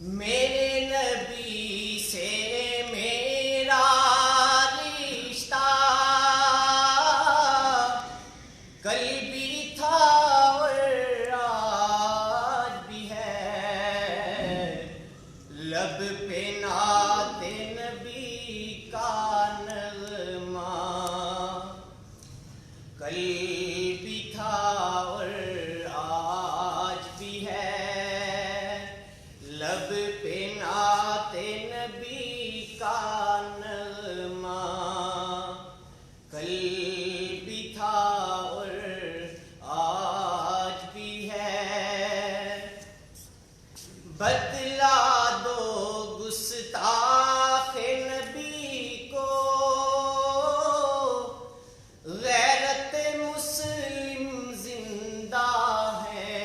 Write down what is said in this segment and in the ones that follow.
میرے نبی سے میرا رشتہ کل بھی تھا اور آج بھی ہے، لب پہ نعت نبی کا نغمہ کل بھی تھا اور آج بھی ہے، لب پہ نعت نبی کا نغمہ کل بھی تھا اور آج بھی ہے۔ بتلا دو گستاخ نبی کو غیرت مسلم زندہ ہے،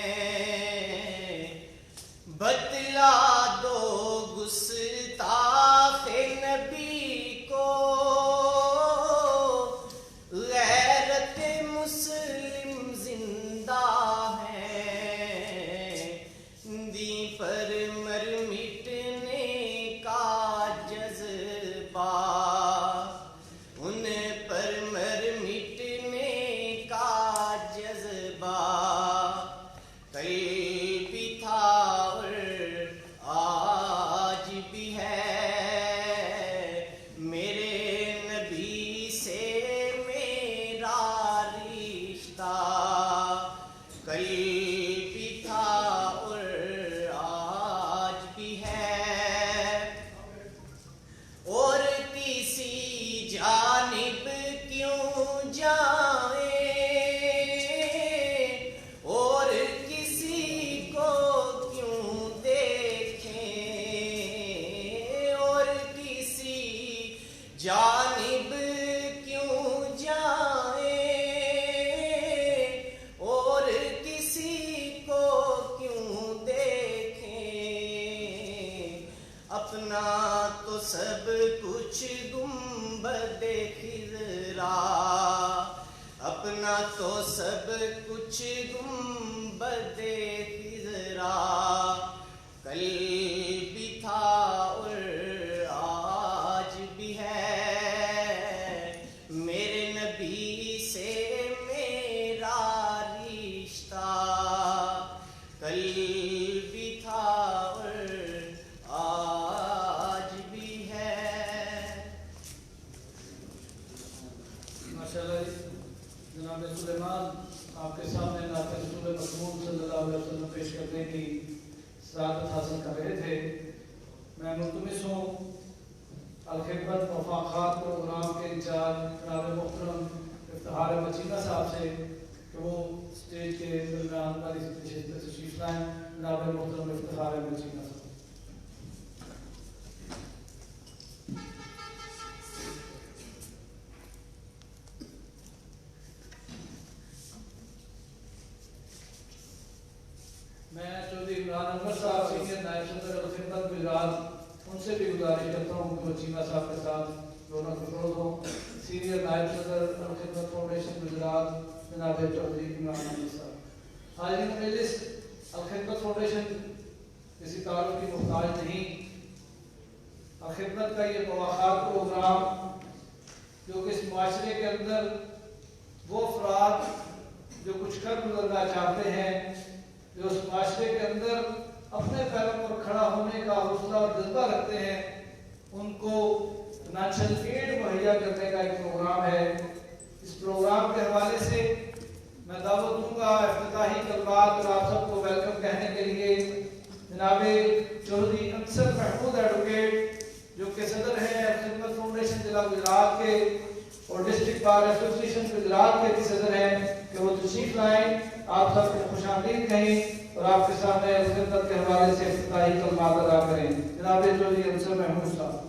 بتلا دو گستاخ نبی کو غیرت مسلم زندہ ہے، دی پر مر مٹنے کا جذبہ ان پر مر مٹنے کا جذبہ کل بھی تھا اور آج بھی ہے، میرے نبی سے میرا رشتہ کل بھی تھا اور آج بھی ہے، اور کسی جانب کیوں جائیں اور کسی کو کیوں دیکھیں، اور کسی جانب کیوں جائیں اور کسی کو کیوں دیکھیں، اپنا تو سب کچھ گنبد خضرا، اپنا تو سب کچھ گنبد خضرا کل بھی تھا اور آج بھی ہے، میرے نبی سے میرا رشتہ کل بھی تھا اور آج بھی ہے۔ ماشاءاللہ جناب سلیمان آپ کے سامنے نعت رسول مقبول صلی اللہ علیہ وسلم پیش کرنے کی سعادت حاصل کر رہے تھے۔ میں ملتمس ہوں الخدمت وفاقات پروگرام کے انچارج جناب محترم افتخار مچینہ صاحب سے کہ وہ اسٹیج کے درمیان والی تشریف لائیں۔ جناب محترم افتخار مچینہ صاحب۔ میں چودھری عمران انور صاحب سینئر نائب صدر الخدمت گجرات ان سے بھی گزارش کرتا ہوں کہ وہ چیمہ صاحب کے ساتھ دونوں افروز ہوں۔ سینئر نائب صدر الخدمت فاؤنڈیشن گجرات جناب چودھری عمران انور صاحب۔ حاضرین مجلس، الخدمت فاؤنڈیشن کسی تعارف کی محتاج نہیں۔ الخدمت کا یہ مواخات پروگرام جو کہ اس معاشرے کے اندر وہ افراد جو کچھ کر گزرنا چاہتے ہیں، جو اس معاشرے کے اندر اپنے پیروں پر کھڑا ہونے کا حوصلہ اور جذبہ رکھتے ہیں، ان کو فائنانشل ایڈ مہیا کرنے کا ایک پروگرام ہے۔ اس پروگرام کے حوالے سے میں دعوت دوں گا افتتاحی کلمات اور آپ سب کو ویلکم کہنے کے لیے جناب چودھری انصر محمود ایڈوکیٹ جو کہ صدر ہیں خدمت فاؤنڈیشن ضلع گجرات کے اور ڈسٹرکٹ بار ایسوسیشن گجرات کے بھی صدر ہیں، کہ وہ تشریف لائیں، آپ سب کو خوش آمدید کہیں اور آپ کے سامنے خدمت کے حوالے سے افتتاحی کلمات ادا کریں۔ جناب چودھری انصر محمود صاحب۔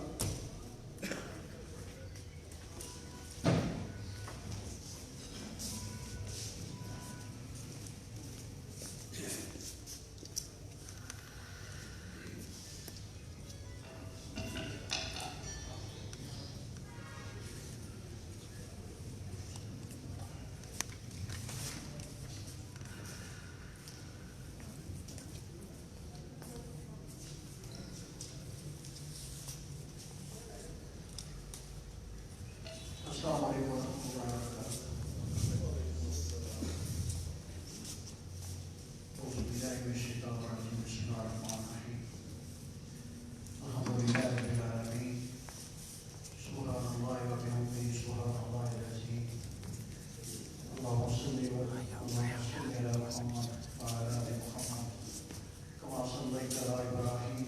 صليت على إبراهيم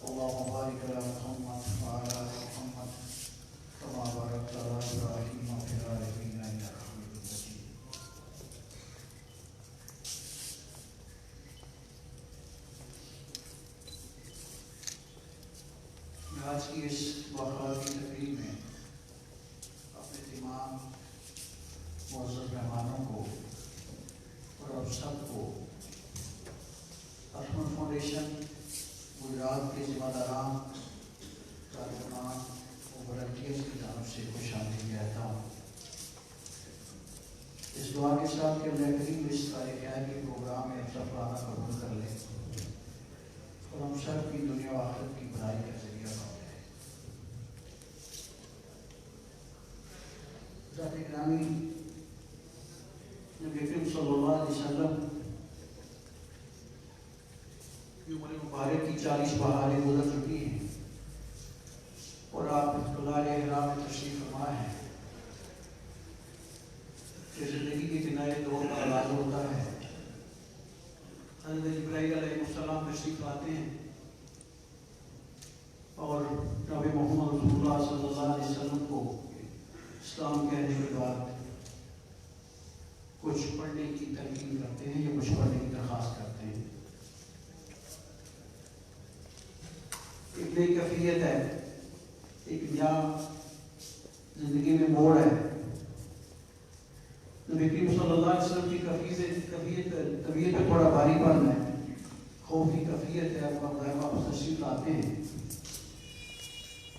اللهم بارك على محمد وعلى آل محمد كما باركت على إبراهيم في العالمين إنك حميد مجيد. آج کی اس باخبر کی تقریب میں اپنے تمام معزز مہمانوں کو اور اب سب کو احمد فاؤنڈیشن گجرات کے ذمہ داران کارکنان اور والنٹیئرز کی جانب سے خوش آمدید کہتا ہوں. اس دعا کے ساتھ کہ اللہ کریم اس تاریخ خیر کے پروگرام میں سفرانہ قبول کر لیں اور ہم سب کی دنیا و آخرت کی بھلائی کا ذریعہ بن جائے. ذات گرامی نبی کریم صلی اللہ علیہ وسلم کی عمر مبارک کی 40 بہاریں گزر چکی ہیں اور آپ دلال احرام میں تشریف فرما ہیں کہ زندگی کے کنارے دور کا آغاز ہوتا ہے. حضرت جبرائیل علیہ السلام تشریف لاتے ہیں اور نبی محمد رسول اللہ صلی اللہ علیہ وسلم کو اسلام کہنے کے بعد کچھ پڑھنے کی تلقین کرتے ہیں یا کچھ پڑھنے کی درخواست کرتے ہیں. ایک نئی کیفیت ہے, ایک نیا زندگی میں موڑ ہے. نبی کریم صلی اللہ علیہ وسلم کی طبیعت پہ تھوڑا بھاری پن ہے, خوف کی کیفیت ہے. آپ تشریف لاتے ہیں.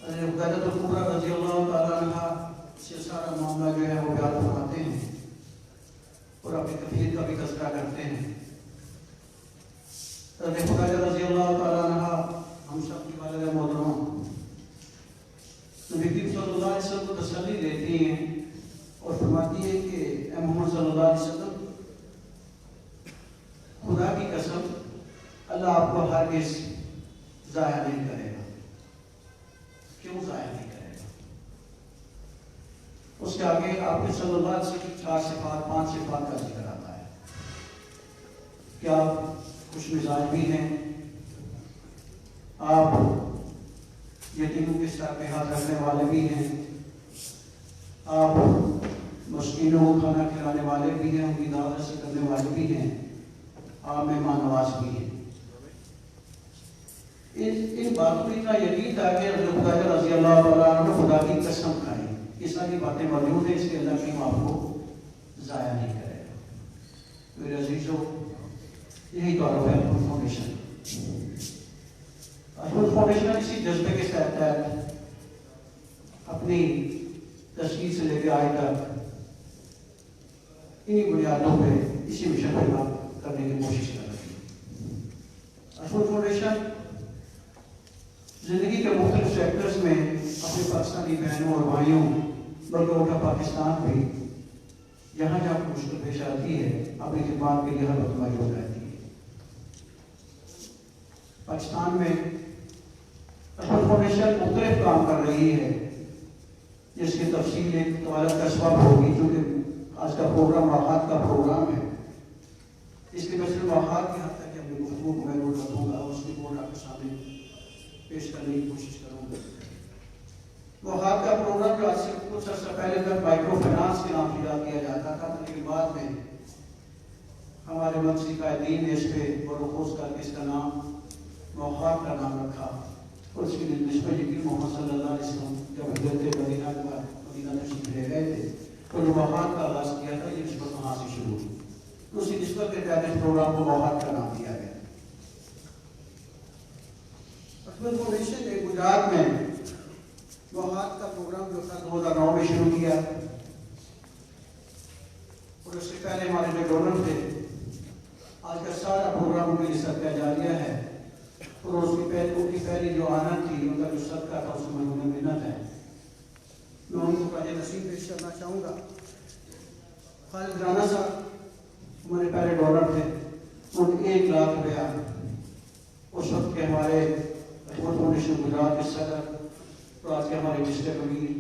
حضرت الکبریٰ رضی اللہ تعالیٰ عنہ سے سارا معاملہ جو ہے وہ بیان فرماتے ہیں اور اپنی کیفیت کا بھی تذکرہ کرتے ہیں. حضرت خدیجہ رضی اللہ تعالیٰ عنہ ہم سب کی والدہ محترمہ نبی کریم صلی اللہ علیہ وسلم کو تسلی دیتی ہیں اور فرماتی ہے کہ اے محمد صلی اللہ علیہ وسلم, خدا کی قسم اللہ آپ کو ہرگز ضائع نہیں کرے گا. کیوں ضائع نہیں کرے گا؟ اس کے آگے آپ کے صلی اللہ علیہ وسلم کی 4 صفات 5 صفات کا ذکر آتا ہے کہ آپ خوش مزاج بھی ہیں, آپ یتیموں کے ساتھ ہاتھ رکھنے والے بھی ہیں, آپ مسکینوں کو کھانا کھلانے والے بھی ہیں, ان کی دعوت سے کرنے والے بھی ہیں, آپ مہمان نواز بھی ہیں. ان باتوں میں اتنا یقین تھا کہ حضرت خدیجہ رضی اللہ تعالیٰ عنہ خدا کی قسم کھائیں. یہ ساری باتیں موجود ہیں, اس کے اللہ کی آپ کو ضائع نہیں کرے گا. میرے عزیزوں, یہی تعارف ہے احمد فاؤنڈیشن. احمد فاؤنڈیشن اسی جذبے کے تحت اپنی تشکیل سے لے کے آج تک انہی بنیادوں پہ اسی مشن پہ کام کرنے کی کوشش کر رہی ہے. احمد فاؤنڈیشن زندگی کے مختلف سیکٹرز میں اپنے پاکستانی بہنوں اور بھائیوں بلکہ الٹا پاکستان بھی جہاں جہاں مشکل پیش آتی ہے اپنی خدمات کے لیے ہر وقت موجود رہتی ہے. پاکستان میں احمد فاؤنڈیشن مختلف کام کر رہی ہے جس کی تفصیل ایک طوالت کا سبب ہوگی, کیونکہ آج کا پروگرام واقعات کا پروگرام ہے. اس لیے میں صرف واقعات کی حد تک اپنی گفتگو کو میں نوٹ رکھوں گا اور اس کی بورڈ آپ کے سامنے پیش کرنے کی کوشش کروں گا. واقعات کا پروگرام جو آج سے کچھ عرصہ پہلے تک مائکرو فائنانس کے نام سے یاد کیا جاتا تھا, لیکن بعد میں ہمارے منصی قائدین نے اس پہ برخوز کر کے اس کا نام واقعات کا نام رکھا اور اس کی نسبت یقین محمد صلی اللہ علیہ وسلم جب حضرت مدینہ کے بعد مدینہ تشریف لے گئے تھے تو جو واقعات کا آغاز کیا تھا یہ نسبت وہاں سے شروع ہوئی. اسی نسبت کے تحت اس پروگرام کو واقعات کا نام دیا گیا. احمد فاؤنڈیشن نے گجرات میں واقعات کا پروگرام جو تھا 2009 میں شروع کیا اور اس سے پہلے ہمارے جو ڈونر تھے, آج کا سارا پروگرام ان کے لیے صدقہ جاریہ ہے اور ان کی پہلی جو آنت تھی, ان کا جو صدقہ تھا, اس میں انہیں منت ہے. میں ان کو قاضی نصیب پیش کرنا چاہوں گا. خالد رانا صاحب ہمارے پہلے ڈونر تھے, ان 1 لاکھ روپیہ اس وقت کے ہمارے احمد فاؤنڈیشن گجرات کے صدر تو آج کے ہمارے مسٹر امیر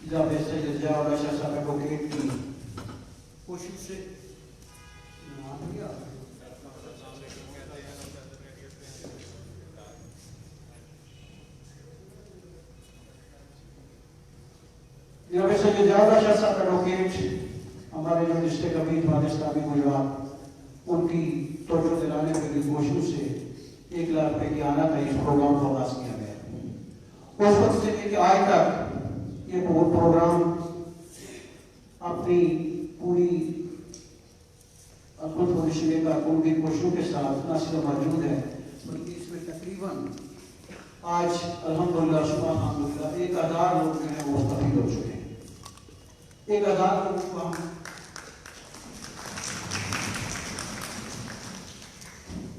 جناب سید ضیاء اللہ شاہ صاحب ایڈوکیٹ کی کوشش سے जनाब सैयद जावेद शाह साहब एडवोकेट हमारे जो डिस्ट्रिक्ट अमीर पाकिस्तानी गुजरात उनकी तवज्जो दिलाने के लिए कोशिश से 1 लाख रुपए की आना का इस प्रोग्राम को आगाज किया गया। उस वक्त से लेकर आज तक ये प्रोग्राम अपनी पूरी अद्भुत भविष्य का उनकी कोशिशों के साथ न सिर्फ मौजूद है बल्कि इसमें तकरीबन आज अल्हम्दुलिल्लाह सुबहानअल्लाह 1000 लोग जो है वो मुस्तफीद हो चुके हैं। 1000 लोगों को हम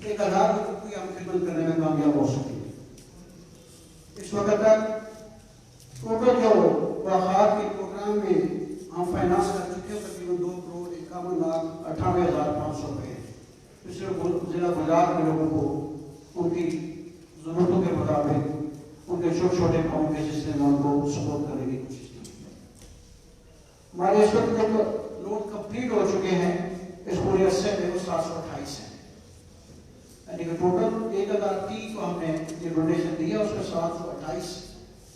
1000 लोगों की हम खिदमत करने में कामयाब हो सके। इस वक्त तक टोटल जो वाक़ात के प्रोग्राम में हम फाइनेंस कर चुके हैं तकरीबन 2,51,98,500 रुपये। इससे जिला गुजरात के लोगों को उनकी ज़रूरतों के मुताबिक उनके छोटे छोटे कामों के सिलसिले में उनको सपोर्ट करने की कोशिश की। हमारे इस वक्त जो लोन कंप्लीट हो चुके हैं इस पूरे अरसे में वो 728 हैं, यानी कि टोटल 1030 को हमने ये डोनेशन दिया, उसमें 728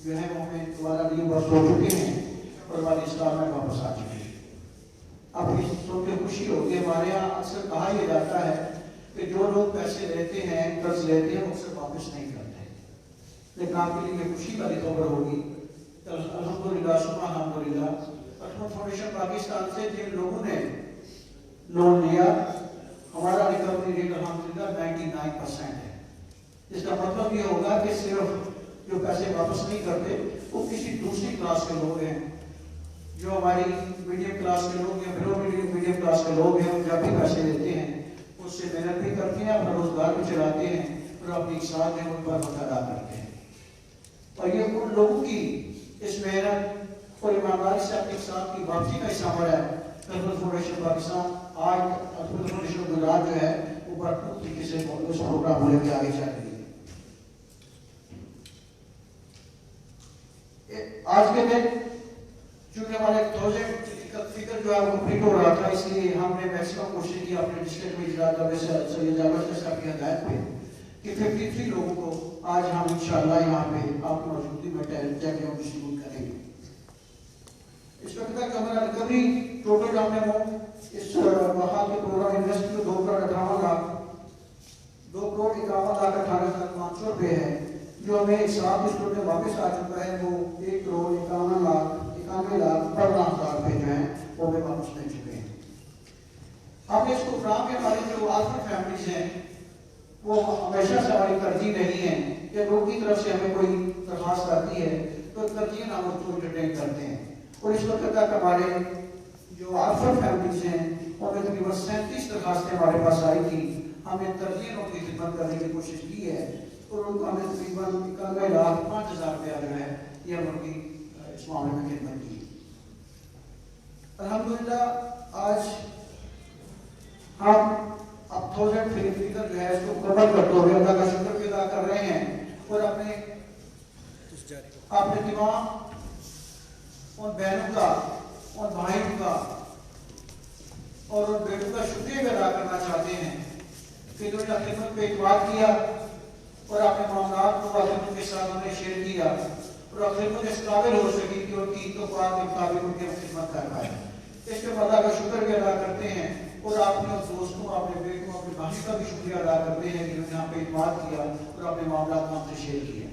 जो है वो हमें दोबारा रिइंबर्स हो चुके हैं और हमारे इस्लाम में वापस आ चुके हैं। अब इस सुन के खुशी होगी। हमारे यहाँ अक्सर कहा यह जाता है कि जो लोग पैसे लेते हैं कर्ज लेते हैं वो अक्सर वापस नहीं करते, लेकिन आपके लिए खुशी वाली खबर होगी अल्हम्दुलिल्लाह सुबहानअल्लाह अटमत फाउंडेशन पाकिस्तान से जिन लोगों ने लोन लिया हमारा रिकवरी रेट अल्हम्दुलिल्लाह 99% है। इसका मतलब ये होगा कि सिर्फ जो पैसे वापस नहीं करते वो किसी दूसरी क्लास के लोग हैं, जो हमारी मीडियम क्लास के लोग या बिलो मीडियम क्लास के लोग हैं, जब भी पैसे लेते हैं उससे मेहनत भी करते हैं, अपना रोजगार भी चलाते हैं और अपनी साथ में उन पर हक अदा करते हैं। और ये उन लोगों की इस मेहनत और ईमानदारी से अपने साथ की वापसी का हिस्सा है। अटमत फाउंडेशन पाकिस्तान आज अटमत फाउंडेशन गुजरात जो है वो भरपूर तरीके से इस प्रोग्राम को लेकर आगे चल रही है। आज के दिन चूंकि हमारे 1000 का फिगर जो है वो कंप्लीट हो रहा था, इसलिए हमने मैक्सिमम कोशिश की अपने डिस्ट्रिक्ट में सैयद जावेद साहब की हदायत पे कि 53 लोगों को आज हम इंशाअल्लाह यहाँ पे आपकी मौजूदगी में चेक डिस्ट्रीब्यूट करेंगे। इस वक्त तक हमारा रिकवरी टोटल हमने वो इस वहाँ के प्रोग्राम इन्वेस्ट में 2,58,18,500 रुपये है, जो हमें इस साथ इस में वापस आ चुका है। वो 1,51,91,15,000 रुपये जो है वो हमें वापस मिल चुके हैं। अब इस प्रोग्राम के हमारे जो आर्फन फैमिलीज हैं वो हमेशा से हमारी तरजीह रही है कि लोगों की तरफ से हमें कोई दरख्वास्त आती है तो तरजीह हम उसको एंटरटेन करते हैं। और इस वक्त तक हमारे जो आर्फन फैमिलीज हैं उनमें तकरीबन 37 दरखास्तें हमारे पास आई थी। हमने तरजीह उनकी खिदमत करने की कोशिश की है और उनको हमें तकरीबन 91,05,000 रुपया जो है ये हम उनकी इस मामले में खिदमत की। अल्हम्दुलिल्लाह आज हम अब 1000 फिगर जो है इसको कवर करते हुए अल्लाह का शुक्र भी अदा कर रहे हैं और अपने तमाम उन बहनों का, उन भाइयों का और उन बेटों का शुक्रिया भी अदा करना चाहते हैं कि उन्होंने खिदमत पे इतवार किया और अपने मामलात को खिदमत के साथ उन्हें शेयर किया और खिदमत इस काबिल हो सकी कि उनकी तौक़ात के मुताबिक उनकी खिदमत कर पाए। इसके बाद अल्लाह का शुक्र भी अदा करते हैं और अपने दोस्तों, अपने बेटों, अपने भाई का भी शुक्रिया अदा करते हैं कि उन्होंने यहाँ पे इतमाद किया और अपने मामलात हमसे शेयर किए।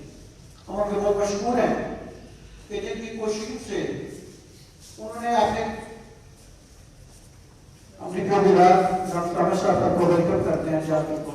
हम उनके बहुत मशहूर हैं कि जिनकी कोशिशों से उन्होंने अपने जो विराट डॉक्टर साहब को वेलकम करते हैं जाकर को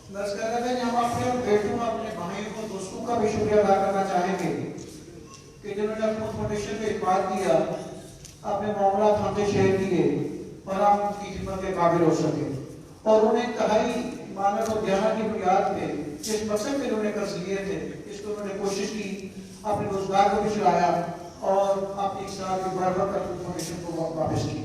बस कह रहे थे हम अपने बेटों, अपने भाइयों को, दोस्तों का भी शुक्रिया अदा करना चाहेंगे कि जिन्होंने अटमत फाउंडेशन पे इतमाद किया, अपने मामला हमसे शेयर किए और हम उनकी खिदमत के काबिल हो सके और उन्हें इंतहाई ईमानत और ध्यान की बुनियाद पे जिस मकसद में उन्होंने कर्ज लिए थे इसको उन्होंने कोशिश की, अपने रोजगार को भी चलाया और अपनी साथ फाउंडेशन को वापस की।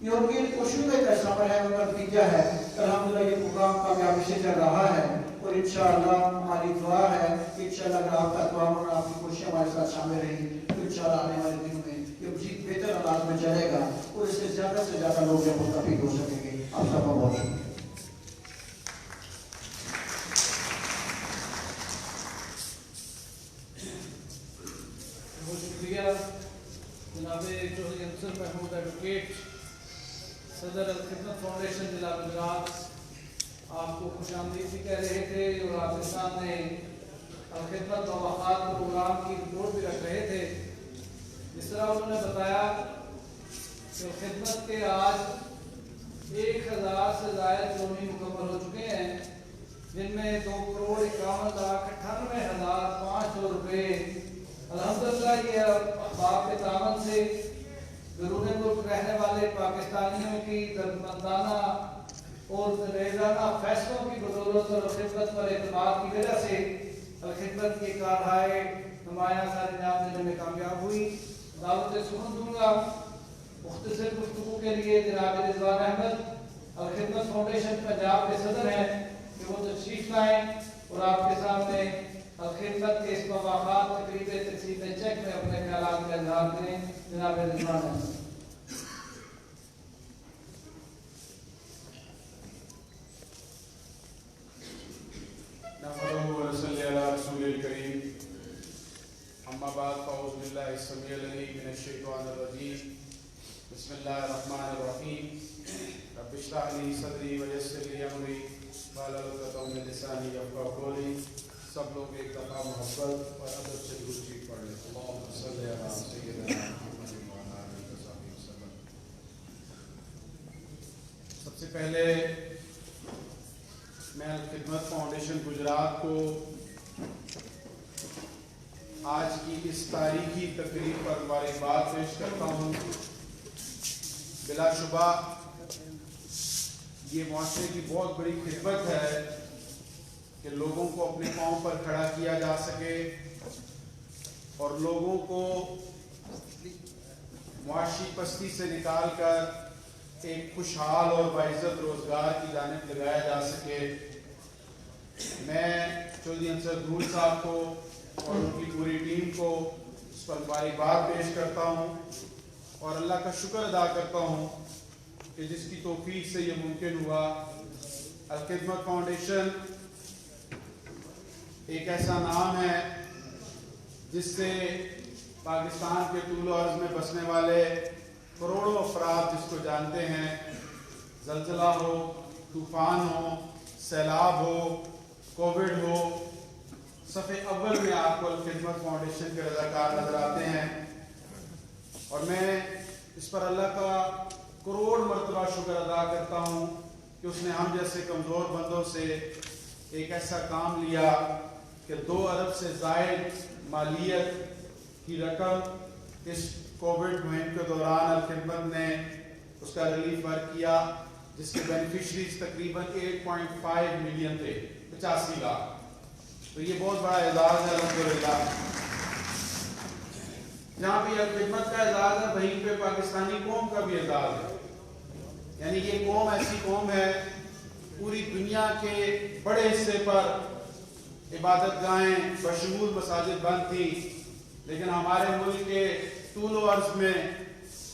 ये उनकी कोशिशों का एक असर है, उनका नतीजा है। अल्हम्दुलिल्लाह ये प्रोग्राम कामयाबी से चल रहा है اور انشاءاللہ ہماری دعا ہے کہ انشاءاللہ اگر آپ کا دعا اور آپ کی کوششیں ہمارے ساتھ شامل رہی تو انشاءاللہ آنے والے دنوں میں یہ مزید بہتر انداز میں چلے گا اور اس سے زیادہ لوگ جو مستفید ہو سکیں گے. آپ سب کا بہت شکریہ. بہت شکریہ جناب چودھری انصر محمود ایڈوکیٹ صدر الخدمت فاؤنڈیشن ضلع گجرات. آپ کو خوش آمدید بھی کہہ رہے تھے اور آپ کے سامنے الخدمت و وفات پروگرام کی رپورٹ بھی رکھ رہے تھے. جس طرح انہوں نے بتایا کہ الخدمت کے آج 1000 سے زائد زونی مکمل ہو چکے ہیں، جن میں 2,51,98,500 روپے الحمدللہ یہ احباب کے تعاون سے بیرون ملک رہنے والے پاکستانیوں کی دردمندانہ اور ریزانہ فیصلوں کی بدولت اور خدمت پر اعتماد کی وجہ سے الخدمت کی کارروائی نمایاں سر انجام دینے میں کامیاب ہوئی. دعوت سخن دوں گا مختصر گفتگو کے لیے جناب رضوان احمد الخدمت فاؤنڈیشن پنجاب کے صدر ہیں کہ وہ تشریف لائیں اور آپ کے سامنے الخدمت کے اس مواقعات تقریب تقسیم چیک میں اپنے خیالات کا اظہار کریں. جناب رضوان احمد. نحمده ونصلي على رسول الكريم. اما بعد فاعوذ بالله السميع العليم من الشيطان الرجيم. بسم الله الرحمن الرحيم. رب اشرح لي صدري ويسر لي امري واحلل عقدة من لساني يفقهوا قولي. سب لوگ ایک دفعہ محبت اور ادب سے درود شریف پڑھ لیں. اللهم صل على سيدنا محمد وعلى آله وصحبه وسلم. سب سے پہلے میں الخدمت فاؤنڈیشن گجرات کو آج کی اس تاریخی تقریب پر مبارکباد پیش کرتا ہوں. بلا شبہ یہ معاشرے کی بہت بڑی خدمت ہے کہ لوگوں کو اپنے پاؤں پر کھڑا کیا جا سکے اور لوگوں کو معاشی پستی سے نکال کر ایک خوشحال اور باعزت روزگار کی جانب لگایا جا سکے. میں چودھری انصر دھول صاحب کو اور ان کی پوری ٹیم کو اس پر مبارکباد پیش کرتا ہوں اور اللہ کا شکر ادا کرتا ہوں کہ جس کی توفیق سے یہ ممکن ہوا. الخدمت فاؤنڈیشن ایک ایسا نام ہے جس سے پاکستان کے طول و عرض میں بسنے والے کروڑوں افراد جس کو جانتے ہیں، زلزلہ ہو، طوفان ہو، سیلاب ہو، کووڈ ہو، صف اول میں آپ کو الخدمت فاؤنڈیشن کے رضاکار نظر آتے ہیں. اور میں اس پر اللہ کا کروڑ مرتبہ شکر ادا کرتا ہوں کہ اس نے ہم جیسے کمزور بندوں سے ایک ایسا کام لیا کہ 2 ارب سے زائد مالیت کی رقم اس کووڈ مہم کے دوران الخدمت نے اس کا ریلیف ورک کیا، جس کے بینیفیشریز تقریباً 8.5 ملین تھے، 85 لاکھ. تو یہ بہت بڑا اعزاز ہے الحمدللہ. جہاں بھی الخدمت کا اعزاز ہے وہیں پہ پاکستانی قوم کا بھی اعزاز ہے. یعنی یہ قوم ایسی قوم ہے، پوری دنیا کے بڑے حصے پر عبادت گاہیں بشمول مساجد بند تھیں، لیکن ہمارے ملک کے طول و عرض میں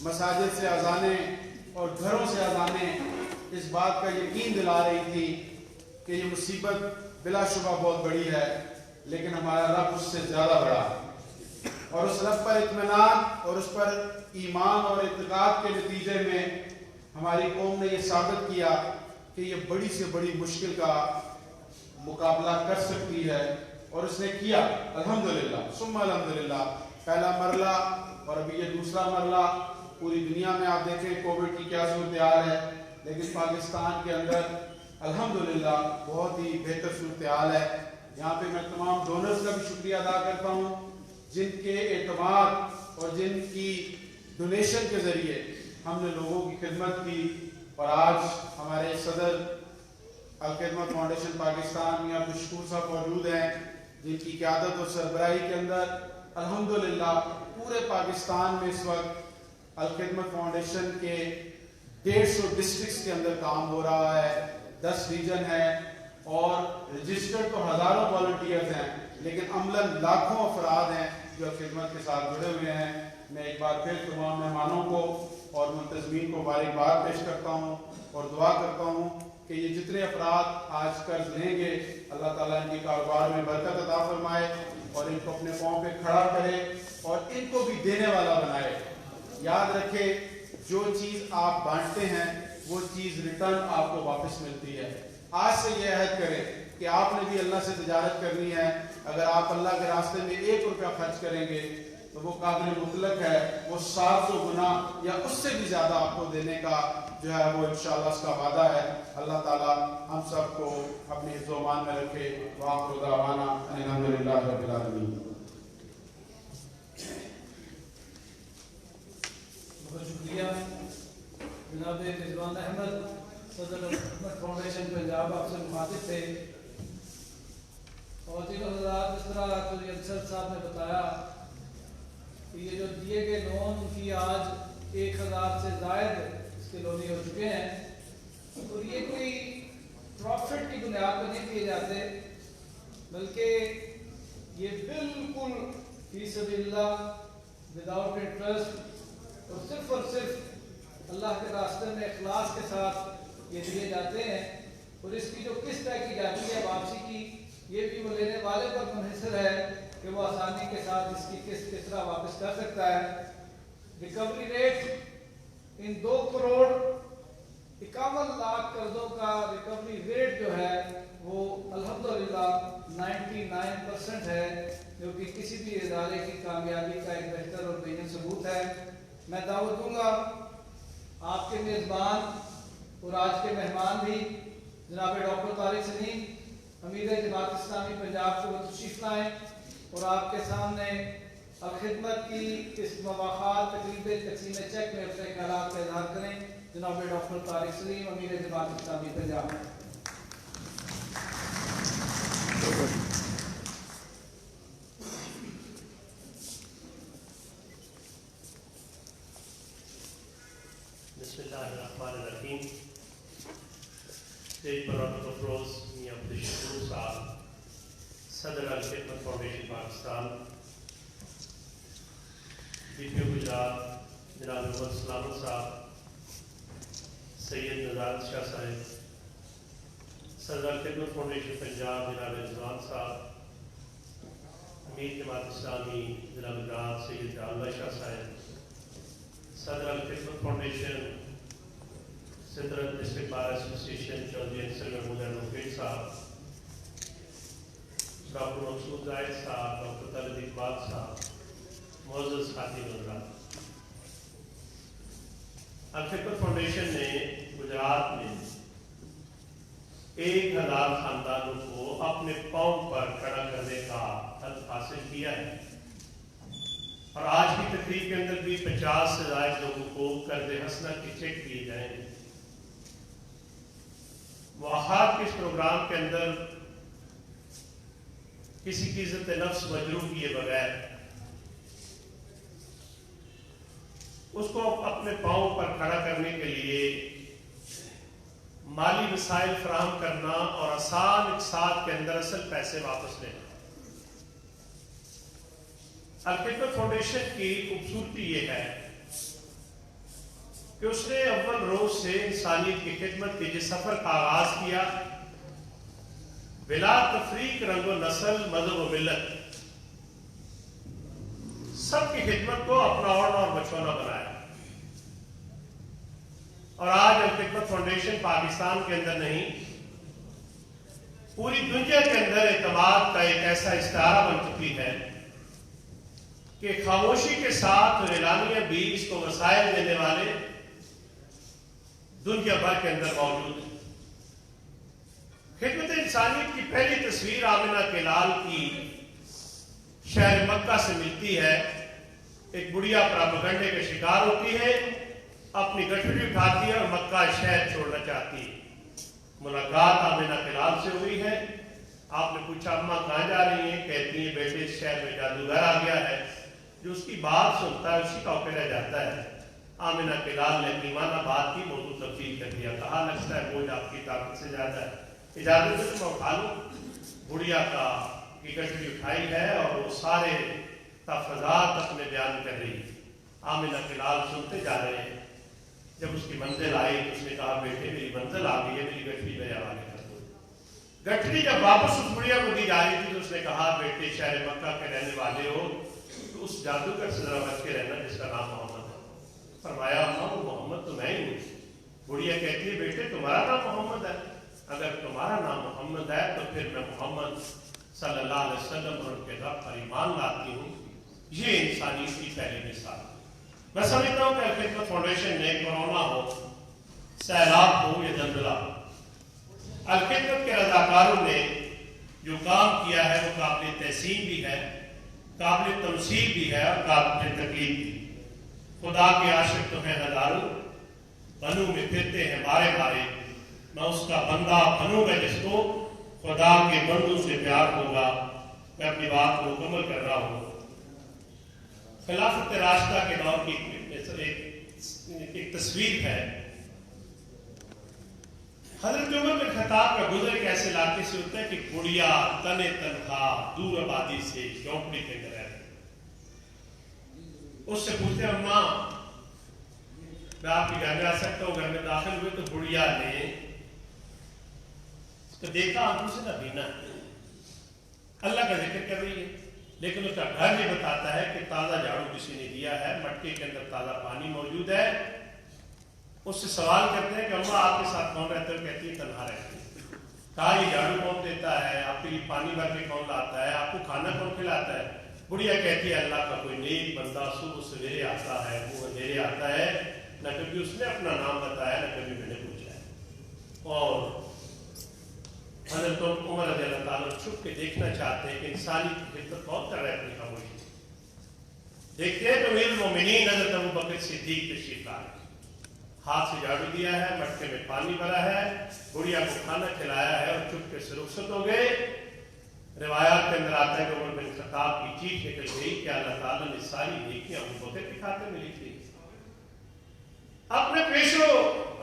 مساجد سے اذانیں اور گھروں سے اذانیں اس بات کا یقین دلا رہی تھی کہ یہ مصیبت بلا شبہ بہت بڑی ہے، لیکن ہمارا رب اس سے زیادہ بڑا ہے. اور اس رب پر اطمینان اور اس پر ایمان اور اعتقاد کے نتیجے میں ہماری قوم نے یہ ثابت کیا کہ یہ بڑی سے بڑی مشکل کا مقابلہ کر سکتی ہے، اور اس نے کیا الحمدللہ ثم الحمدللہ. پہلا مرحلہ اور ابھی یہ دوسرا مرحلہ. پوری دنیا میں آپ دیکھیں کووڈ کی کیا صورتحال ہے، لیکن پاکستان کے اندر الحمدللہ بہت ہی بہتر صورتحال ہے. یہاں پہ میں تمام ڈونرز کا بھی شکریہ ادا کرتا ہوں جن کے اعتماد اور جن کی ڈونیشن کے ذریعے ہم نے لوگوں کی خدمت کی. اور آج ہمارے صدر الخدمت فاؤنڈیشن پاکستان میں عبدالشکور صاحب موجود ہیں، جن کی قیادت اور سربراہی کے اندر الحمدللہ پورے پاکستان میں اس وقت الخدمت فاؤنڈیشن کے 150 ڈسٹرکٹس کے اندر کام ہو رہا ہے. 10 ریجن ہے، اور رجسٹرڈ تو ہزاروں والنٹیئرز ہیں لیکن عملاً لاکھوں افراد ہیں جو خدمت کے ساتھ جڑے ہوئے ہیں. میں ایک بار پھر تمام مہمانوں کو اور منتظمین کو مبارکباد پیش کرتا ہوں اور دعا کرتا ہوں کہ یہ جتنے افراد آج قرض لیں گے اللہ تعالیٰ ان کے کاروبار میں برکت عطا فرمائے اور ان کو اپنے پاؤں پہ کھڑا کرے اور ان کو بھی دینے والا بنائے. یاد رکھے جو چیز آپ بانٹتے ہیں وہ چیز ریٹرن آپ کو واپس ملتی ہے. آج سے یہ عہد کریں کہ آپ نے بھی اللہ سے تجارت کرنی ہے. اگر آپ اللہ کے راستے میں 1 روپیہ خرچ کریں گے تو وہ قابل مطلق ہے, وہ 700 گنا یا اس سے بھی زیادہ آپ کو دینے کا جو ہے وہ انشاءاللہ اس کا وعدہ ہے. اللہ تعالیٰ ہم سب کو اپنی حفظ و امان میں رکھے. وآخر دعوانا ان الحمدللہ رب العالمین. بہت شکریہ جناب رضوان احمد, صدر خدمت فاؤنڈیشن پنجاب آپ سے مخاطب تھے. اور حضرات جس طرح قاضی افضل صاحب نے بتایا کہ یہ جو دیے گئے لون کی آج 1000 سے زائد اس کے لونی ہو چکے ہیں, اور یہ کوئی پروفٹ کی بنیاد پر نہیں دیے جاتے بلکہ یہ بالکل فی سبیل اللہ وداؤٹ انٹرسٹ اور صرف اللہ کے راستے میں اخلاص کے ساتھ یہ دیے جاتے ہیں. اور اس کی جو قسط طے کی جاتی ہے واپسی کی, یہ بھی وہ لینے والے پر منحصر ہے کہ وہ آسانی کے ساتھ اس کی قسط کس طرح واپس کر سکتا ہے. Recovery rate in 2 crore 51 lakh قرضوں کا ریکوری ریٹ جو ہے وہ الحمدللہ 99% ہے, جو کہ کسی بھی ادارے کی کامیابی کا ایک بہتر اور بین ثبوت ہے. میں دعوت دوں گا آپ کے میزبان اور آج کے مہمان بھی جناب ڈاکٹر طارق سلیم امیر جماعت اسلامی پنجاب کو تشریف لائیں اور آپ کے سامنے الخدمت کی اس مواخات تقریب تقسیم چیک میں اپنے خیالات کا اظہار کریں. جناب ڈاکٹر طارق سلیم امیر جماعت اسلامی پنجاب. بسم اللہ الرحمن الرحیم. اسٹیج پر رابط افروز میاں عبدالشکور صاحب, صدر Alkhidmat foundation Pakistan, D P O Gujrat جناب محمد سلامت صاحب, سید نزار شاہ صاحب, صدر الخدمت فاؤنڈیشن پنجاب جناب رضوان صاحب, امیر جماعت اسلامی جناب گجرات سید جلال شاہ صاحب, صدر الخدمت فاؤنڈیشن صدر district bar association Chaudhry Ansar Mahmood Ahmad صاحب, ڈاکٹر مقصود زاہد صاحب, ڈاکٹر طارق اقبال صاحب, معزز خاتین حضرات. الخدمت فاؤنڈیشن نے گجرات میں 1000 خاندانوں کو اپنے پاؤں پر کھڑا کرنے کا حلم حاصل کیا ہے, اور آج کی تقریب کے اندر بھی 50 سے زائد لوگوں کو قرض حسنہ کے چیک دیے جائیں گے. مواخات کے اس پروگرام کے اندر کسی کی عزت نفس مجروح کیے بغیر اس کو اپنے پاؤں پر کھڑا کرنے کے لیے مالی وسائل فراہم کرنا اور آسان اقساط کے اندر اصل پیسے واپس لینا. الخدمت فاؤنڈیشن کی خوبصورتی یہ ہے کہ اس نے اول روز سے انسانیت کی خدمت کے جس سفر کا آغاز کیا, بلا تفریق رنگ و نسل مذہب و ملت سب کی خدمت کو اپنا اوڑھنا اور بچھونا بنایا. اور آج الخدمت فاؤنڈیشن پاکستان کے اندر نہیں پوری دنیا کے اندر اعتماد کا ایک ایسا استعارہ بن چکی ہے کہ خاموشی کے ساتھ اعلانیہ بھی اس کو وسائل دینے والے دنیا بھر کے اندر موجود ہیں. خدمت انسانیت کی پہلی تصویر آمنہ کے لال کی شہر مکہ سے ملتی ہے. ایک بڑھیا پراپیگنڈے کا شکار ہوتی ہے, اپنی گٹھڑی اٹھاتی ہے اور مکہ شہر چھوڑنا چاہتی ہے. ملاقات آمنہ کے لال سے ہوئی ہے. آپ نے پوچھا اماں کہاں جا رہی ہیں؟ کہتی ہیں بیٹے اس شہر میں جادوگر آ گیا ہے. جو اس کی بات سنتا ہے اسی کا اوپے رہ جاتا ہے. آمنہ کے لال نے ایمانہ بات کی موضوع تبدیل کر دیا. کہا لگتا ہے بوجھ آپ کی طاقت سے زیادہ ہے. इजाजत है तो मैं उठा लूँ। बुढ़िया का की गठरी उठाई है और वो सारे तफजात अपने बयान कर रही। आमिना के लाल सुनते जा रहे हैं। जब उसकी मंजिल आई तो उसने कहा बेटे मेरी मंजिल आ गई है, मेरी गठरी मेरे हवाले कर दो। गठरी जब वापस उस बुढ़िया को दी जा रही थी तो उसने कहा बेटे शहर मक्का के रहने वाले हो तो उस जादूगर से जरा बच के रहना जिसका नाम मोहम्मद है। फरमाया अम्मा वो मोहम्मद तो मैं ही हूँ। बुढ़िया कहती है बेटे तुम्हारा नाम मोहम्मद है, अगर तुम्हारा नाम मोहम्मद है तो फिर मैं मोहम्मद सल्लल्लाहु अलैहि वसल्लम और उनके रब पर ईमान लाती हूँ। ये इंसानियत की पहली मिसाल। मैं समझता हूँ कि अल-खिदमत फाउंडेशन ने कोरोना हो, सैलाब हो या जलजला हो, अल-खिदमत के रजाकारों ने जो काम किया है वो काबिल तहसीन भी है, काबिल तमसील भी है और काबिल तकलीफ भी। खुदा के आशिक तो हैं हजारों, बनू में फिरते हैं बारे बारे, मैं उसका बंदा बनूंगा जिसको खुदा के बंदों से प्यार होगा। मैं अपनी बात को मुकम्मल कर रहा हूँ। खिलाफत राशिदा के दौर की एक तस्वीर है। हजरत उमर बिन खत्ताब का गुजर एक ऐसे इलाके से होता है कि बुढ़िया तने तनखा दूर आबादी से झोंपड़ी के अंदर रहती। उससे पूछते अम्मा मैं आपके घर में आ सकता हूँ? घर में दाखिल हुए तो बुढ़िया ने तो देखा आंखों से ना बीना अल्लाह का जिक्र कर रही है, लेकिन उसका घर ये बताता है कि ताजा झाड़ू किसी ने दिया है, मटके के अंदर ताजा पानी मौजूद है। उससे सवाल करते हैं कि अम्मा आपके साथ कौन रहता है? कहती है तन्हा रहती है। कहा ये झाड़ू कौन देता है? आपके लिए पानी भर के कौन लाता है? आपको खाना कौन खिलाता है? बुढ़िया कहती है अल्लाह का कोई नेक बंदा सुबह सवेरे आता है, वो अंधेरे आता है, न कभी उसने अपना नाम बताया न कभी मैंने पूछा है। और हज़रत उमर रज़ी अल्लाह ताला छुप के देखना चाहते हैं कि इंसानी खिदमत कौन कर रहा है अपनी खामोशी। देखते हैं तो अमीरुल मोमिनीन हज़रत अबू बकर सिद्दीक तशरीफ ला रहे, हाथ से झाड़ू दिया है, मटके में पानी भरा है, बुढ़िया को खाना खिलाया है और चुप के से रुखसत हो गए। रिवायात के अंदर आता है कि उमर बिन खत्ताब की चीख निकल गई कि अल्लाह ताला ने सारी नेकियां अबू बकर के खाते में लिख दी। अपने पेशो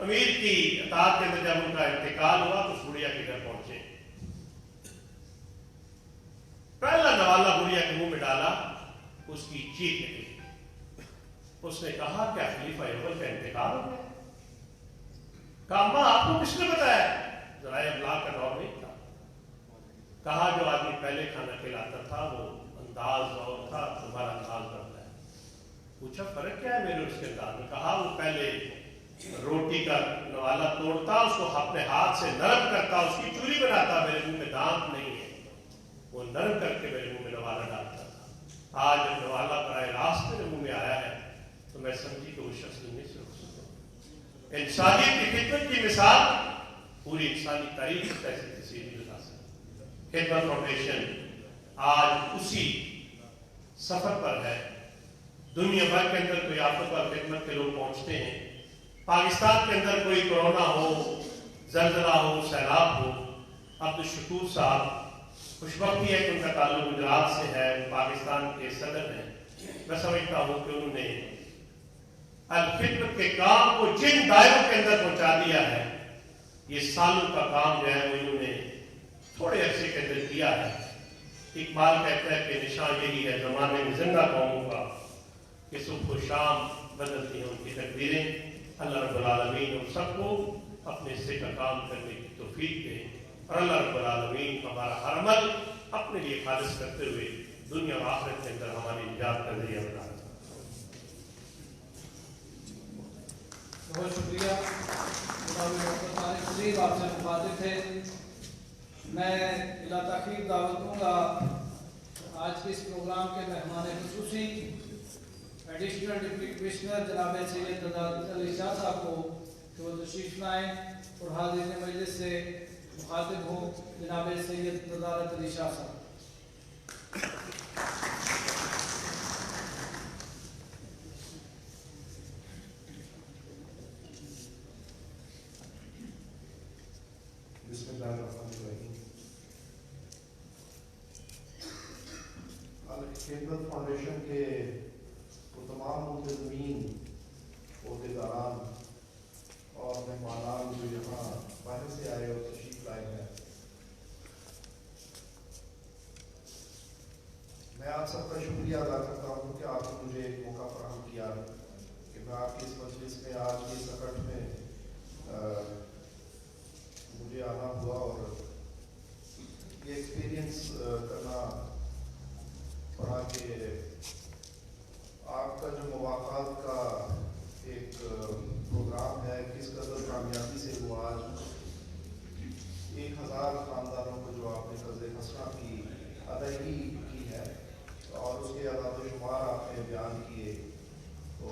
अमीर की अताअत के अंदर जब उनका इंतकाल हुआ तो बुढ़िया के घर पहुंचे। पहला नवाला बुढ़िया के मुंह में डाला, उसकी चीख निकली। उसने कहा क्या खलीफा अव्वल का इंतकाल हो गया? कहा अम्मा आपको किसने बताया? जराए अबलाग का दौर नहीं था। कहा जो आदमी पहले खाना खिलाता था वो अंदाज और था, तुम्हारा अंदाज बदला है। पूछा फर्क क्या है मेरे उसके अंदाज में? कहा वो पहले रोटी का नवाला तोड़ता, उसको अपने हाथ से नरम करता, उसकी चूरी बनाता, मेरे मुंह में दांत नहीं है, वो नरम करके मेरे मुंह में नवाला डालता था। आज जब नवाला प्राय रास्ते मेरे मुंह में आया है तो मैं समझी कि वो शख्स नहीं से हो सकता। इंसानियत की खिदमत की मिसाल पूरी इंसानी तारीख कैसे तस्वीर नहीं बता सकती। खिदमत फाउंडेशन आज उसी सफर पर है। दुनिया भर के अंदर कोई आफत पर खिदमत के लोग पहुंचते हैं। पाकिस्तान के अंदर कोई कोरोना हो, जलजला हो, सैलाब हो, अब्दुल शकूर साहब खुशबख्ती है कि उनका ताल्लुक गुजरात से है, पाकिस्तान के सदर हैं। मैं समझता हूँ कि उन्होंने अल-खिदमत के काम को जिन दायरों के अंदर पहुंचा दिया है, ये सालों का काम जो है वो इन्होंने थोड़े अरसे के अंदर किया है। इकबाल कहता है कि निशान यही है जमाने में जिंदा कौमों का कि सुबह शाम बदलती हैं उनकी तकदीरें। अल्लाह रब्बुल आलमीन हम सबको अपने हिस्से का काम करने की तौफीक दे और अल्लाह रब्बुल आलमीन हमारा हर अमल अपने लिए खालिस करते हुए दुनिया और आखिरत के अंदर हमारी निजात का जरिया बना। बहुत शुक्रिया। आपसे मुखातिब थे। मैं इला तखीर दावत दूंगा आज के इस प्रोग्राम के मेहमान खुसूसी एडिशनल डिप्टी कमिश्नर जनाब सैयद तदारत अली शाह साहब को कि वो तशरीफ लाएँ और हाज़िर मजलिस से मुखातिब हो जनाब सैयद तदारत अली शाह साहब। खिदमत फाउंडेशन के वो तमाम मुंतज़मीन, अहदेदारान और मेहमान जो यहाँ बाहर से आए और तशरीफ लाए हैं, सब का शुक्रिया अदा करता हूँ कि आपने मुझे एक मौका फराहम किया कि मैं आपकी इस मजलिस में आज के सकट में मुझे आना हुआ और ये एक्सपीरियंस करना पड़ा कि आपका जो मुवाक़ात का एक प्रोग्राम है किस कदर कामयाबी से वो आज 1000 ख़ानदानों को जो आपने कर्ज़ हसना की अदायगी की है और उसके अदाद-ओ-शुमार आपने बयान किए, तो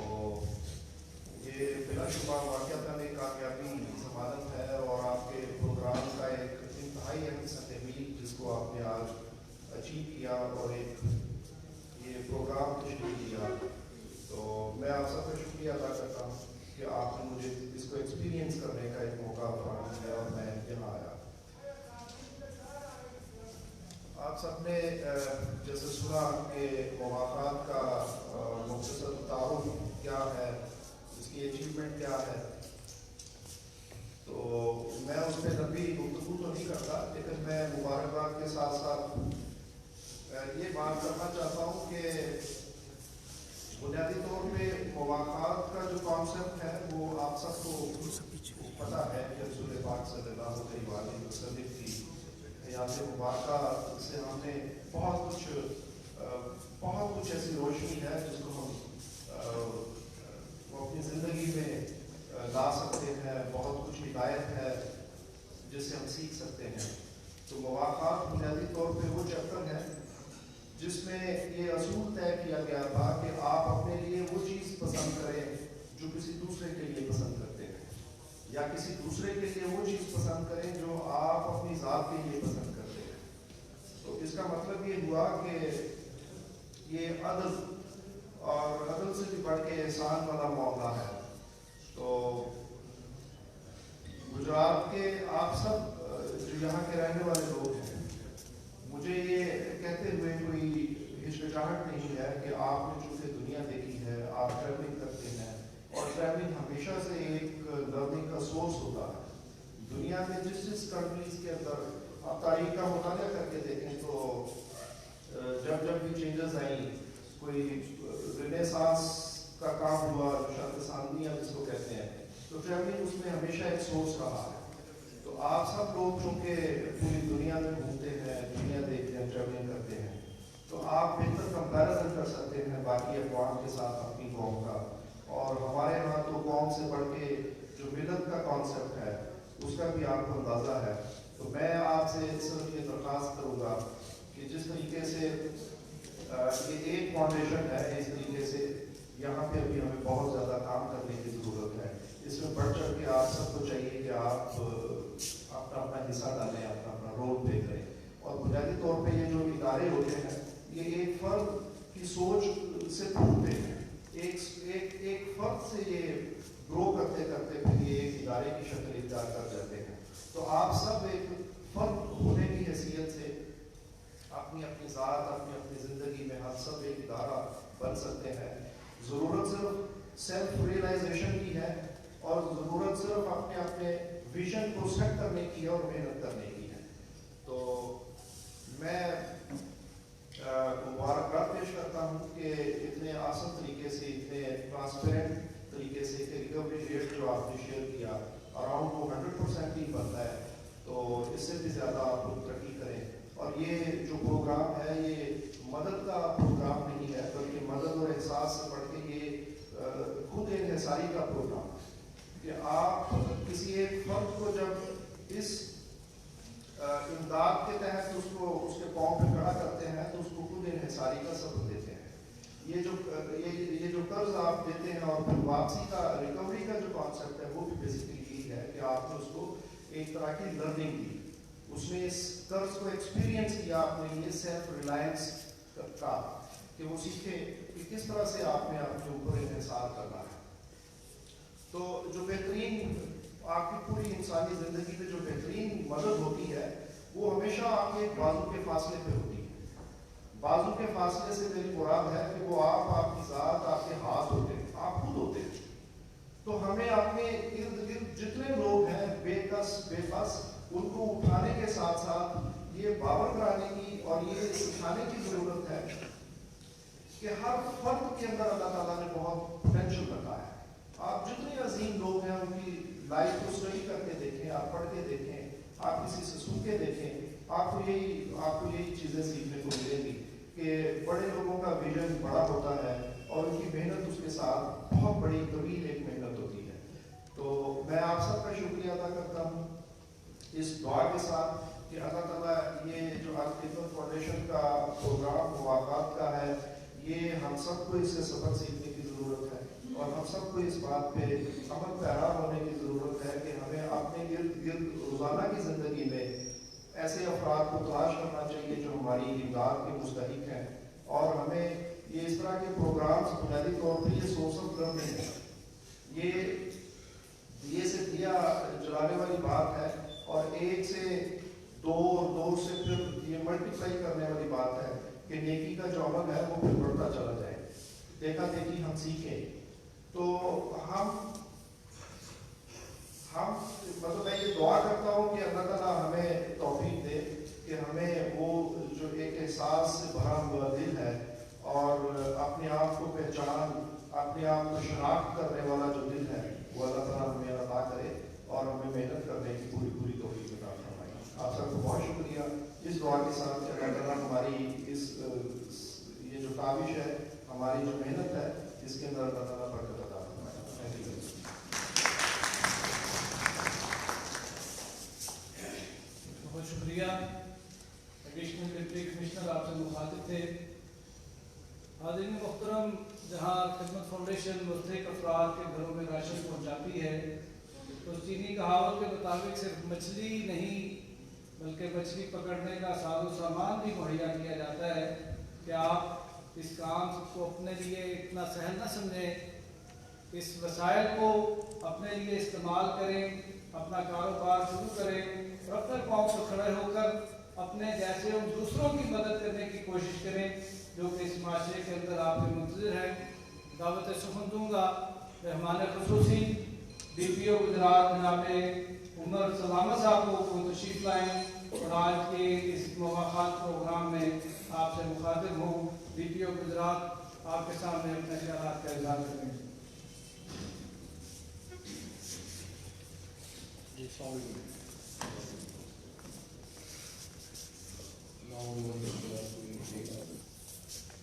ये बिलाशुबा वाक़अतन एक कामयाबी ज़मानत है और आपके प्रोग्राम का एक इंतहाई अहम तहमील जिसको आपने आज अचीव किया और एक ये प्रोग्राम तशकील दिया, तो मैं आप सबका शुक्रिया अदा करता हूँ कि आपने मुझे इसको एक्सपीरियंस करने का एक मौका फराहम किया और मैं यहाँ आया। आप सबने जैसे सुना कि मुवाक़ात का मुख्तसर तारुफ क्या है, इसकी अचीवमेंट क्या है, तो मैं उस पर लंबी गुफ्तगू तो नहीं करता, लेकिन मैं मुबारकबाद के साथ साथ ये बात करना चाहता हूँ कि बुनियादी तौर पे मुवाक़ात का जो कॉन्सेप्ट है वो आप सबको पता है कि रसूल पाक सल्लल्लाहु अलैहि वसल्लम की हयात मुबारका से हमने बहुत कुछ ऐसी रोशनी है जिसको हम अपनी ज़िंदगी में ला सकते हैं, बहुत कुछ हिदायत है जिससे हम सीख सकते हैं। तो मुवाक़ात बुनियादी तौर पे वो चैप्टर है जिसमें ये असूल तय किया गया था कि आप अपने लिए वो चीज़ पसंद करें जो किसी दूसरे के लिए पसंद करते हैं, या किसी दूसरे के लिए वो चीज़ पसंद करें जो आप अपनी ज़ात के लिए पसंद करते हैं। तो इसका मतलब ये हुआ कि ये अदल और अदल से भी बढ़ के एहसान वाला मामला है। तो गुजरात के आप सब जो यहाँ के रहने वाले लोग हैं, मुझे ये कहते हुए कोई हिचकिचाहट नहीं है कि आपने चूँकि दुनिया देखी है, आप ट्रैवलिंग करते हैं और ट्रैवलिंग हमेशा से एक लर्निंग का सोर्स होता है। दुनिया में जिस कंट्रीज के अंदर आप तारीख का मुताला करके देखें तो जब भी चेंजेस आई, कोई रेनेसांस का काम हुआ, शांतिसानिया जिसको कहते हैं, तो ट्रैवलिंग उसमें हमेशा एक सोर्स रहा है। तो आप सब लोग चूँकि पूरी दुनिया में घूमते हैं, दुनिया देखते हैं, ट्रैवलिंग करते हैं, तो आप बेहतर कंपैरिजन कर सकते हैं बाकी अक़वाम के साथ अपनी कौम का। और हमारे यहाँ तो कौम से बढ़ के जो मिलत का कॉन्सेप्ट है उसका भी आपको अंदाज़ा है। तो मैं आपसे सिर्फ ये दरख्वास्त करूँगा कि जिस तरीके से ये एक फाउंडेशन है, इस तरीके से यहाँ पे अभी हमें बहुत ज़्यादा काम करने की ज़रूरत है। इसमें बढ़ चढ़ के आप सबको चाहिए कि आप अपना हिस्सा डालें, अपना रोल प्ले करें। और बुनियादी तौर पे ये जो इदारे होते हैं ये एक फर्द की सोच से फूटते हैं, एक फर्द से ये ग्रो करते करते फिर ये एक इदारे की शक्ल इख्तियार कर जाते हैं। तो आप सब एक फर्द होने की हैसियत से अपनी ज़ात, अपनी ज़िंदगी में हम सब एक इदारा बन सकते हैं। ज़रूरत सिर्फ सेल्फ रियलाइजेशन की है और ज़रूरत सिर्फ अपने विजन को सेट करने की है और मेहनत करने की है। तो मैं मुबारकबाद पेश करता हूँ कि इतने आसान तरीके से, इतने ट्रांसपेरेंट तरीके से रिकवरी रेट जो आपने शेयर किया अराउंड वो 100% ही बनता है, तो इससे भी ज़्यादा आप लोग तरक्की करें। और ये जो प्रोग्राम है ये मदद का प्रोग्राम नहीं है, बल्कि मदद और एहसास से बढ़ के ये खुद इन्हिसारी का प्रोग्राम है कि आप किसी एक फर्द को जब इस इमदाद के तहत उसको उसके पाँव पे खड़ा करते हैं तो उसको खुद इन्हिसारी का सबक देते हैं। ये जो कर्ज आप देते हैं और फिर वापसी का, रिकवरी का जो कॉन्सेप्ट है वो भी बेसिकली यही है कि आपने उसको एक तरह की लर्निंग दी, उसमें इस कर्ज को एक्सपीरियंस किया आपने, ये सेल्फ रिलायंस का कि वो सीखे कि किस तरह से आपने अपने ऊपर इन्हिसार करना है। तो जो बेहतरीन आपकी पूरी इंसानी ज़िंदगी में जो बेहतरीन मदद होती है वो हमेशा आपके बाजू के फासले पे होती है। बाजू के फासले से मेरी मुराद है कि वो आपकी ज़ात, आपके हाथ होते हैं, आप खुद होते हैं। तो हमें अपने इर्द गिर्द जितने लोग हैं बेकस बेबस, उनको उठाने के साथ साथ ये बावर कराने की और ये सिखाने की ज़रूरत है कि हर फर्द के अंदर अल्लाह ताला ने बहुत पोटेंशियल रखा है। आप जितने अजीम लोग हैं उनकी लाइफ को स्टडी करके देखें, आप पढ़ के देखें, आप किसी से सुन के देखें, आपको यही चीज़ें सीखने को मिलेंगी कि बड़े लोगों का विजन बड़ा होता है और उनकी मेहनत उसके साथ बहुत बड़ी तवील एक मेहनत होती है। तो मैं आप सबका शुक्रिया अदा करता हूँ इस दुआ के साथ कि अल्लाह ताला ये जो अल-खिदमत फाउंडेशन का प्रोग्राम मुवाफ़क़त का है, ये हम सबको इससे सबक सीखने की ज़रूरत है और हम सबको इस बात पे अमल पैरा होने की ज़रूरत है कि हमें अपने इर्द गिर्द रोज़ाना की ज़िंदगी में ऐसे अफराद को तलाश करना चाहिए जो हमारी इमदाद के मुस्तहिक हैं, और हमें ये इस तरह के प्रोग्राम्स बुनियादी तौर पर ये सोर्स ऑफ इनकम नहीं है, ये दिए से दिया जलाने वाली बात है और एक से दो और दो से फिर ये मल्टीप्लाई करने वाली बात है कि नेकी का जो अमल है वो फिर बढ़ता चला जाए, देखा देखी हम सीखें। तो हम मतलब मैं ये दुआ करता हूँ कि अल्लाह ताला हमें तौफीक दे कि हमें वो जो एक एहसास से भरा हुआ दिल है और अपने आप को पहचान, अपने आप को शनाख्त करने वाला जो दिल है वो अल्लाह ताला हमें अता करे और हमें मेहनत करने की पूरी पूरी तौफीक अता फरमाए। आप सबको बहुत शुक्रिया इस दुआ के साथ कि अल्लाह ताला हमारी इस ये जो काविश है, हमारी जो मेहनत है, इसके अंदर अल्लाह ताला बरकत अता फरमाए। Thank you. बहुत शुक्रिया। एडिशनल डिप्टी कमिश्नर आपसे मुखातिब थे। हाज़रीन मुहतरम, जहाँ खिदमत फाउंडेशन मुस्तहिक अफराद के घरों में राशन पहुँचाती है, तो चीनी कहावत के मुताबिक सिर्फ मछली नहीं बल्कि मछली पकड़ने का साजो सामान भी मुहैया किया जाता है कि आप इस काम को अपने लिए इतना सहल न समझें, इस वसाइल को अपने लिए इस्तेमाल करें, अपना कारोबार शुरू करें और अपने पाँव पर खड़े होकर अपने जैसे उन दूसरों की मदद करने की कोशिश करें जो कि इस माशरे के अंदर आपके मुंतज़िर हैं। दावत सुखन दूँगा मेहमान ख़ुसूसी DPO गुजरात जनाब उमर सलामत साहब को तशरीफ़ लाएँ और आज के इस मुलाकात प्रोग्राम में आपसे मुखातिब हूँ। DPO गुजरात आपके सामने अपने ख्यालात का इज़हार करेंगे।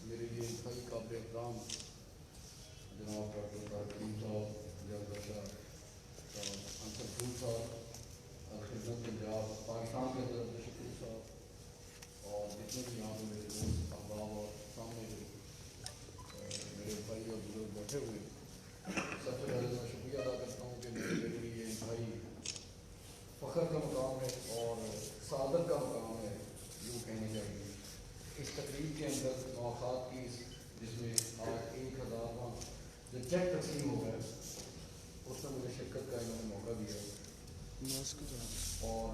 मेरे लिए इंतहाई काबिल एहतराम जनाब डॉक्टर तारकीन साहब, जगदशा अंसर फूल साहब, खिदमत पंजाब पाकिस्तान के अंदर शकील साहब और जितने भी यहाँ पे मेरे दोस्त अहबाब और सामने जो मेरे भाई और बुजुर्ग बैठे हुए, सबसे पहले मैं शुक्रिया अदा करता हूँ कि मेरे लिए इंतहाई फ़ख्र का मुकाम है और सादत का मुकाम है, यूँ कहना चाहिए। इस तकरीब के अंदर मुलाकात की जिसमें आज 1000वां जो चेक तस्लीम हो गया उसमें मुझे शिरकत का इन्होंने मौका दिया और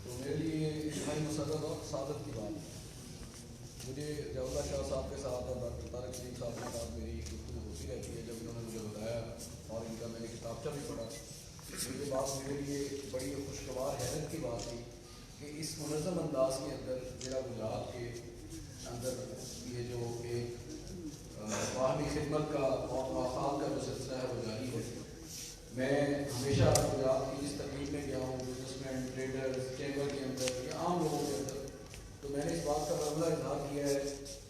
तो मेरे लिए इंतहाई मसरत और सादत की बात है। मुझे जवल्ला शाह साहब के साथ और डॉक्टर तारक सिंह साहब के साथ मेरी गुफ्तगू होती रहती है। जब इन्होंने मुझे बताया और इनका मैंने किताबचा भी पढ़ा, ये बात मेरे लिए बड़ी खुशगवार हैरत की बात थी कि इस मुनज़्ज़म अंदाज के अंदर मेरा गुजरात के अंदर ये जो एक बाहमी खिदमत का और मुलाकात का जो सिलसिला है वो जारी है। मैं हमेशा गुजरात की जिस तकलीफ में गया हूँ, बिजनेसमैन, ट्रेडर्स, चैम्बर के अंदर या आम लोगों के अंदर, तो मैंने इस बात का बरमला इजहार किया है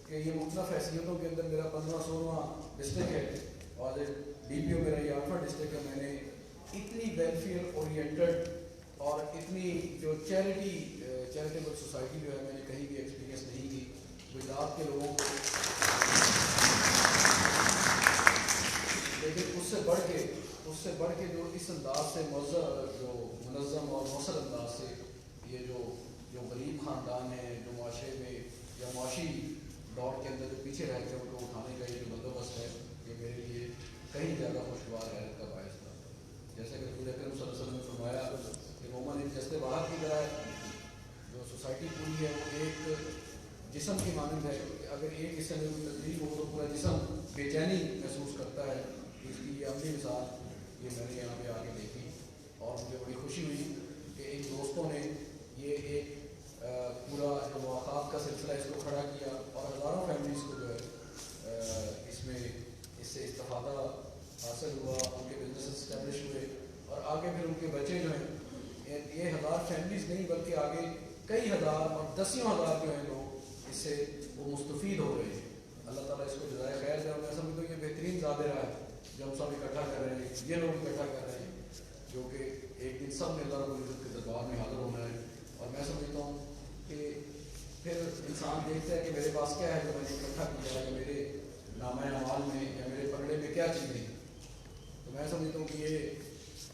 कि ये मुख्तलिफ हैसियतों के अंदर मेरा 15-16वां डिस्ट्रिक्ट है और DPO मेरा ये 8वां डिस्ट्रिक्ट है। मैंने इतनी वेलफेयर ओरिएंटेड और इतनी जो चैरिटेबल सोसाइटी जो है मैंने कहीं भी एक्सपीरियंस नहीं की। गुजरात के लोगों को लेकिन उससे बढ़ के जो इस अंदाज से जो मुनज़्ज़म और मौसर अंदाज से ये जो गरीब ख़ानदान है, जो माशरे में या माशी दौर के अंदर जो पीछे रह कर उनको उठाने का ये जो बंदोबस्त है, ये मेरे लिए कहीं ज़्यादा खुशगवार हैरत का बायस था। जैसे कि रसूल अकरम सल्लल्लाहु अलैहि वसल्लम ने फरमाया कि मोमिन एक जस्ते बाहर की तरह है, जो सोसाइटी पूरी है वो एक जिस्म की मानंद है कि अगर एक हिस्से में कोई तकलीफ हो तो पूरा जिस्म बेचैनी महसूस करता है। इसकी ये अमली मिसाल ये मैंने यहाँ पे आके देखी اور مجھے بڑی خوشی ہوئی کہ ان دوستوں نے یہ ایک پورا جو مواقعات کا سلسلہ اس کو کھڑا کیا اور ہزاروں فیملیز کو جو ہے اس سے استفادہ حاصل ہوا، ان کے بزنس اسٹیبلش ہوئے اور آگے پھر ان کے بچے جو ہیں یہ 1000 فیملیز نہیں بلکہ آگے کئی ہزار اور دسیوں ہزار جو ہیں لوگ اس سے وہ مستفید ہو رہے ہیں. اللہ تعالیٰ اس کو جزائے خیر دے. اور میں سمجھتا ہوں یہ بہترین ظاہرہ ہے جو ہم سب اکٹھا کر رہے ہیں، یہ لوگ اکٹھا کر رہے ہیں جو کہ ایک دن سب نے اللہ رب العزت کے دربار میں حاضر ہونا ہے. اور میں سمجھتا ہوں کہ پھر انسان دیکھتا ہے کہ میرے پاس کیا ہے جو میں نے اکٹھا کیا ہے، یا میرے نامہ اعمال میں یا میرے پگڑے میں کیا چیزیں ہیں. تو میں سمجھتا ہوں کہ یہ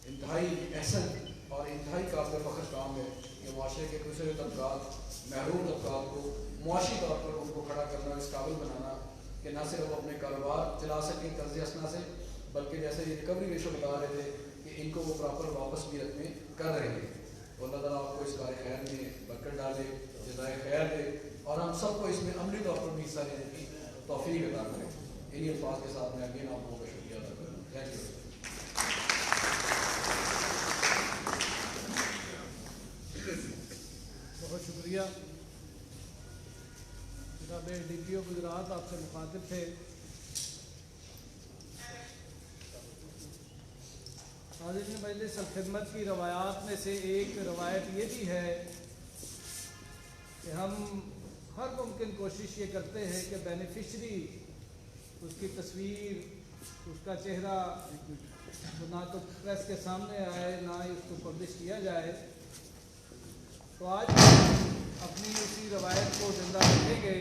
انتہائی احسن اور انتہائی قابل فخر کام ہے کہ معاشرے کے دوسرے طبقات، محروم طبقات کو معاشی طور پر ان کو کھڑا کرنا، اس قابل بنانا کہ نہ صرف اپنے کاروبار چلا سکیں قرض حسنہ سے، بلکہ جیسے یہ ریکوری ریشو بتا رہے تھے کہ ان کو وہ پراپر واپس بھی رقمیں کر رہے ہیں. تو اللہ تعالیٰ آپ کو اس کار خیر میں برکت ڈالے، جزائے خیر دے اور ہم سب کو اس میں عملی طور پر بھی حصہ لینے کی توفیق عطا کریں. انہی الفاظ کے ساتھ میں اگین آپ لوگوں کا شکریہ ادا کروں. Thank you. بہت شکریہ. جناب ڈی پی او گجرات آپ سے مخاطب تھے. حاضرین مجلس، الخدمت کی روایات میں سے ایک روایت یہ بھی ہے کہ ہم ہر ممکن کوشش یہ کرتے ہیں کہ بینیفیشری اس کی تصویر، اس کا چہرہ نہ تو پریس کے سامنے آئے نہ ہی اس کو پبلش کیا جائے. تو آج اپنی اسی روایت کو زندہ رکھیں گے،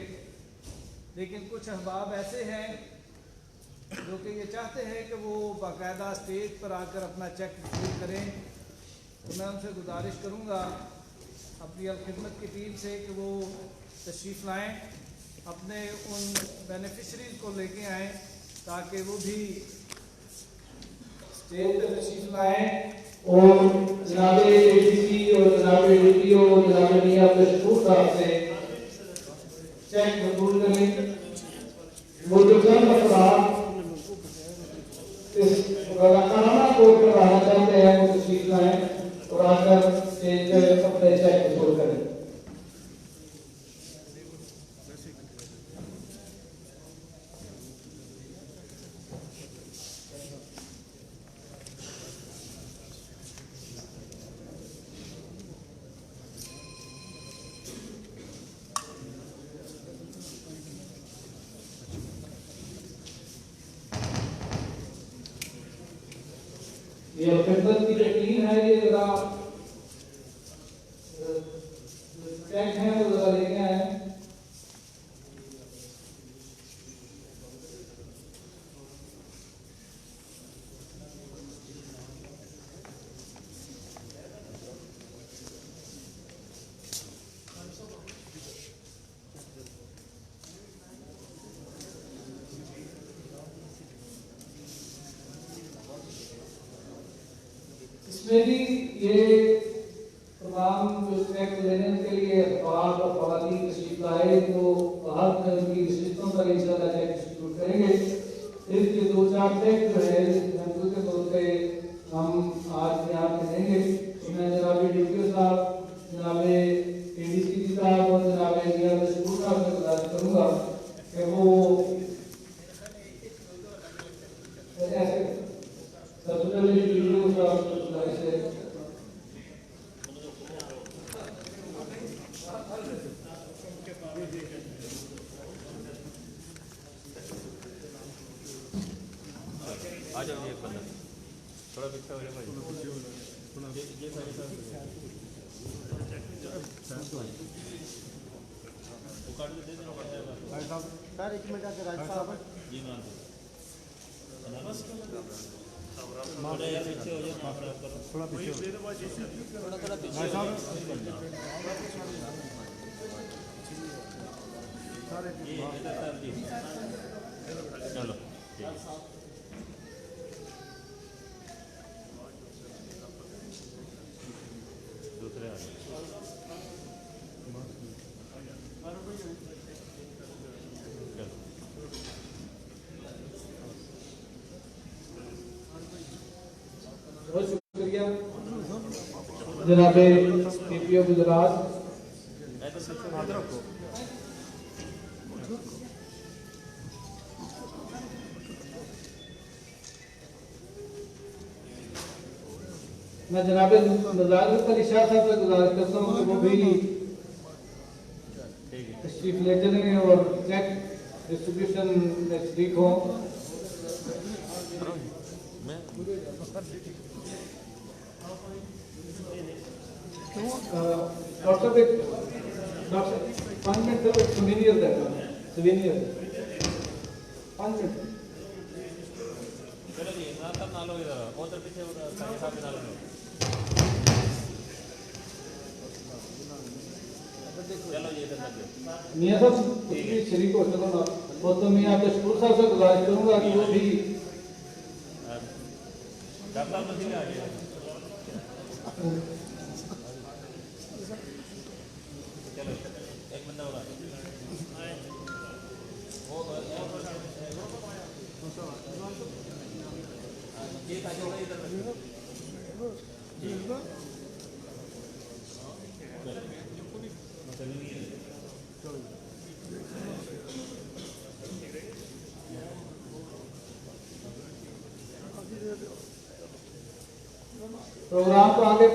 لیکن کچھ احباب ایسے ہیں جو کہ یہ چاہتے ہیں کہ وہ باقاعدہ اسٹیج پر آ کر اپنا چیک وصول کریں. تو میں ان سے گزارش کروں گا اپنی الخدمت کی ٹیم سے کہ وہ تشریف لائیں، اپنے ان بینیفیشریز کو لے کے آئیں تاکہ وہ بھی اسٹیج پر تشریف لائیں اور جناب اے ڈی سی اور جناب ڈی پی او اور جناب میاں عبدالشکور صاحب سے چیک وصول کریں. وہ جو چند افراد اس رضاکارانہ طور پر آنا چاہتے ہیں وہ تشریف لائیں اور آ کر اسٹیج پر اپنے چیک وصول کریں. یہ خدمت کی جو ٹیم ہے یہ ذرا چیک ہے وہ ذرا لے کے آئے. اس میں بھی یہ تمام جو چیک لینے کے لیے افراد اور خواتین تشریف لائے تو بعد میں ان کی رسٹوں پر انشاءاللہ چیک ڈسٹریبیوٹ کریں گے. اس کے 2-4 چیک جو ہے محدود کے طور پہ ہم آج یہاں پہ دیں گے. تو میں جناب ڈی پی او صاحب، جناب اے ڈی سی صاحب اور جناب میاں عبدالشکور صاحب سے گزارش کروں گا کہ وہ ایسے سب سے پہلے ڈی پی او صاحب سے آ جاؤ. ایک بندہ تھوڑا پیچھے ہو جائے بھائی. یہ سارے سر ایک منٹ آ راج صاحب جی مان پیچھے ہو جائے. تھوڑا پیچھے تھوڑا چلو دوسرے بہت شکریہ. जनाब PPO गुजरात, मैं जनाब नज़ारुल अली शाह साहब से गुजारिश करता हूँ कि वो भी तशरीफ ले चलेंगे और चेक डिस्ट्रीब्यूशन में शरीक हों। डॉक्टर 5 मिनट से सुवीनियर देता हूँ, सुवीनियर 5 मिनट। चलो जी नाम नालो इधर उधर पीछे उधर साहब के नालो चलो जी इधर लगे मियाँ साहब उसकी शरीक हो चलो ना, वो तो मैं आपके स्कूल साहब से गुजारिश करूँगा कि वो भी डॉक्टर मसीह आ गए चलो एक बंदा होगा ये ताकि होगा इधर प्रोग्राम को आगे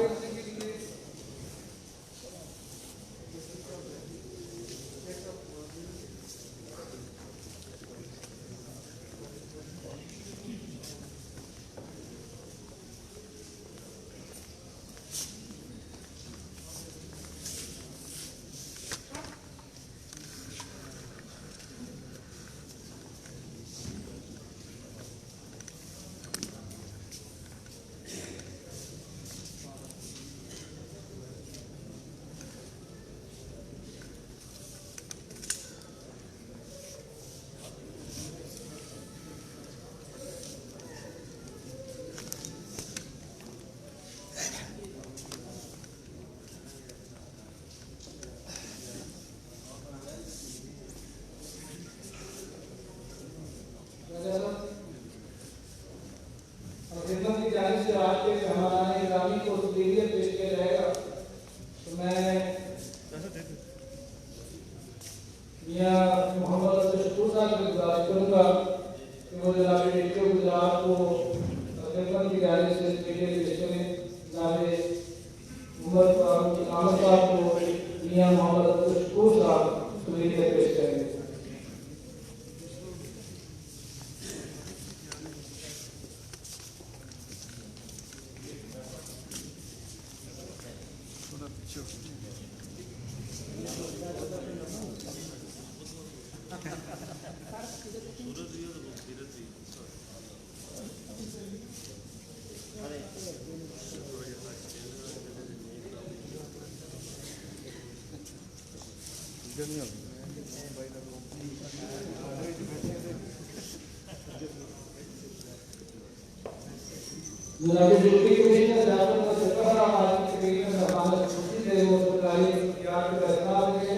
जनाब डिप्टी कमिश्नर जाफर का सरकार आज की तकरीर में हमारा खुशी से वो सरकारी इख्तियार के फैसला लेंगे।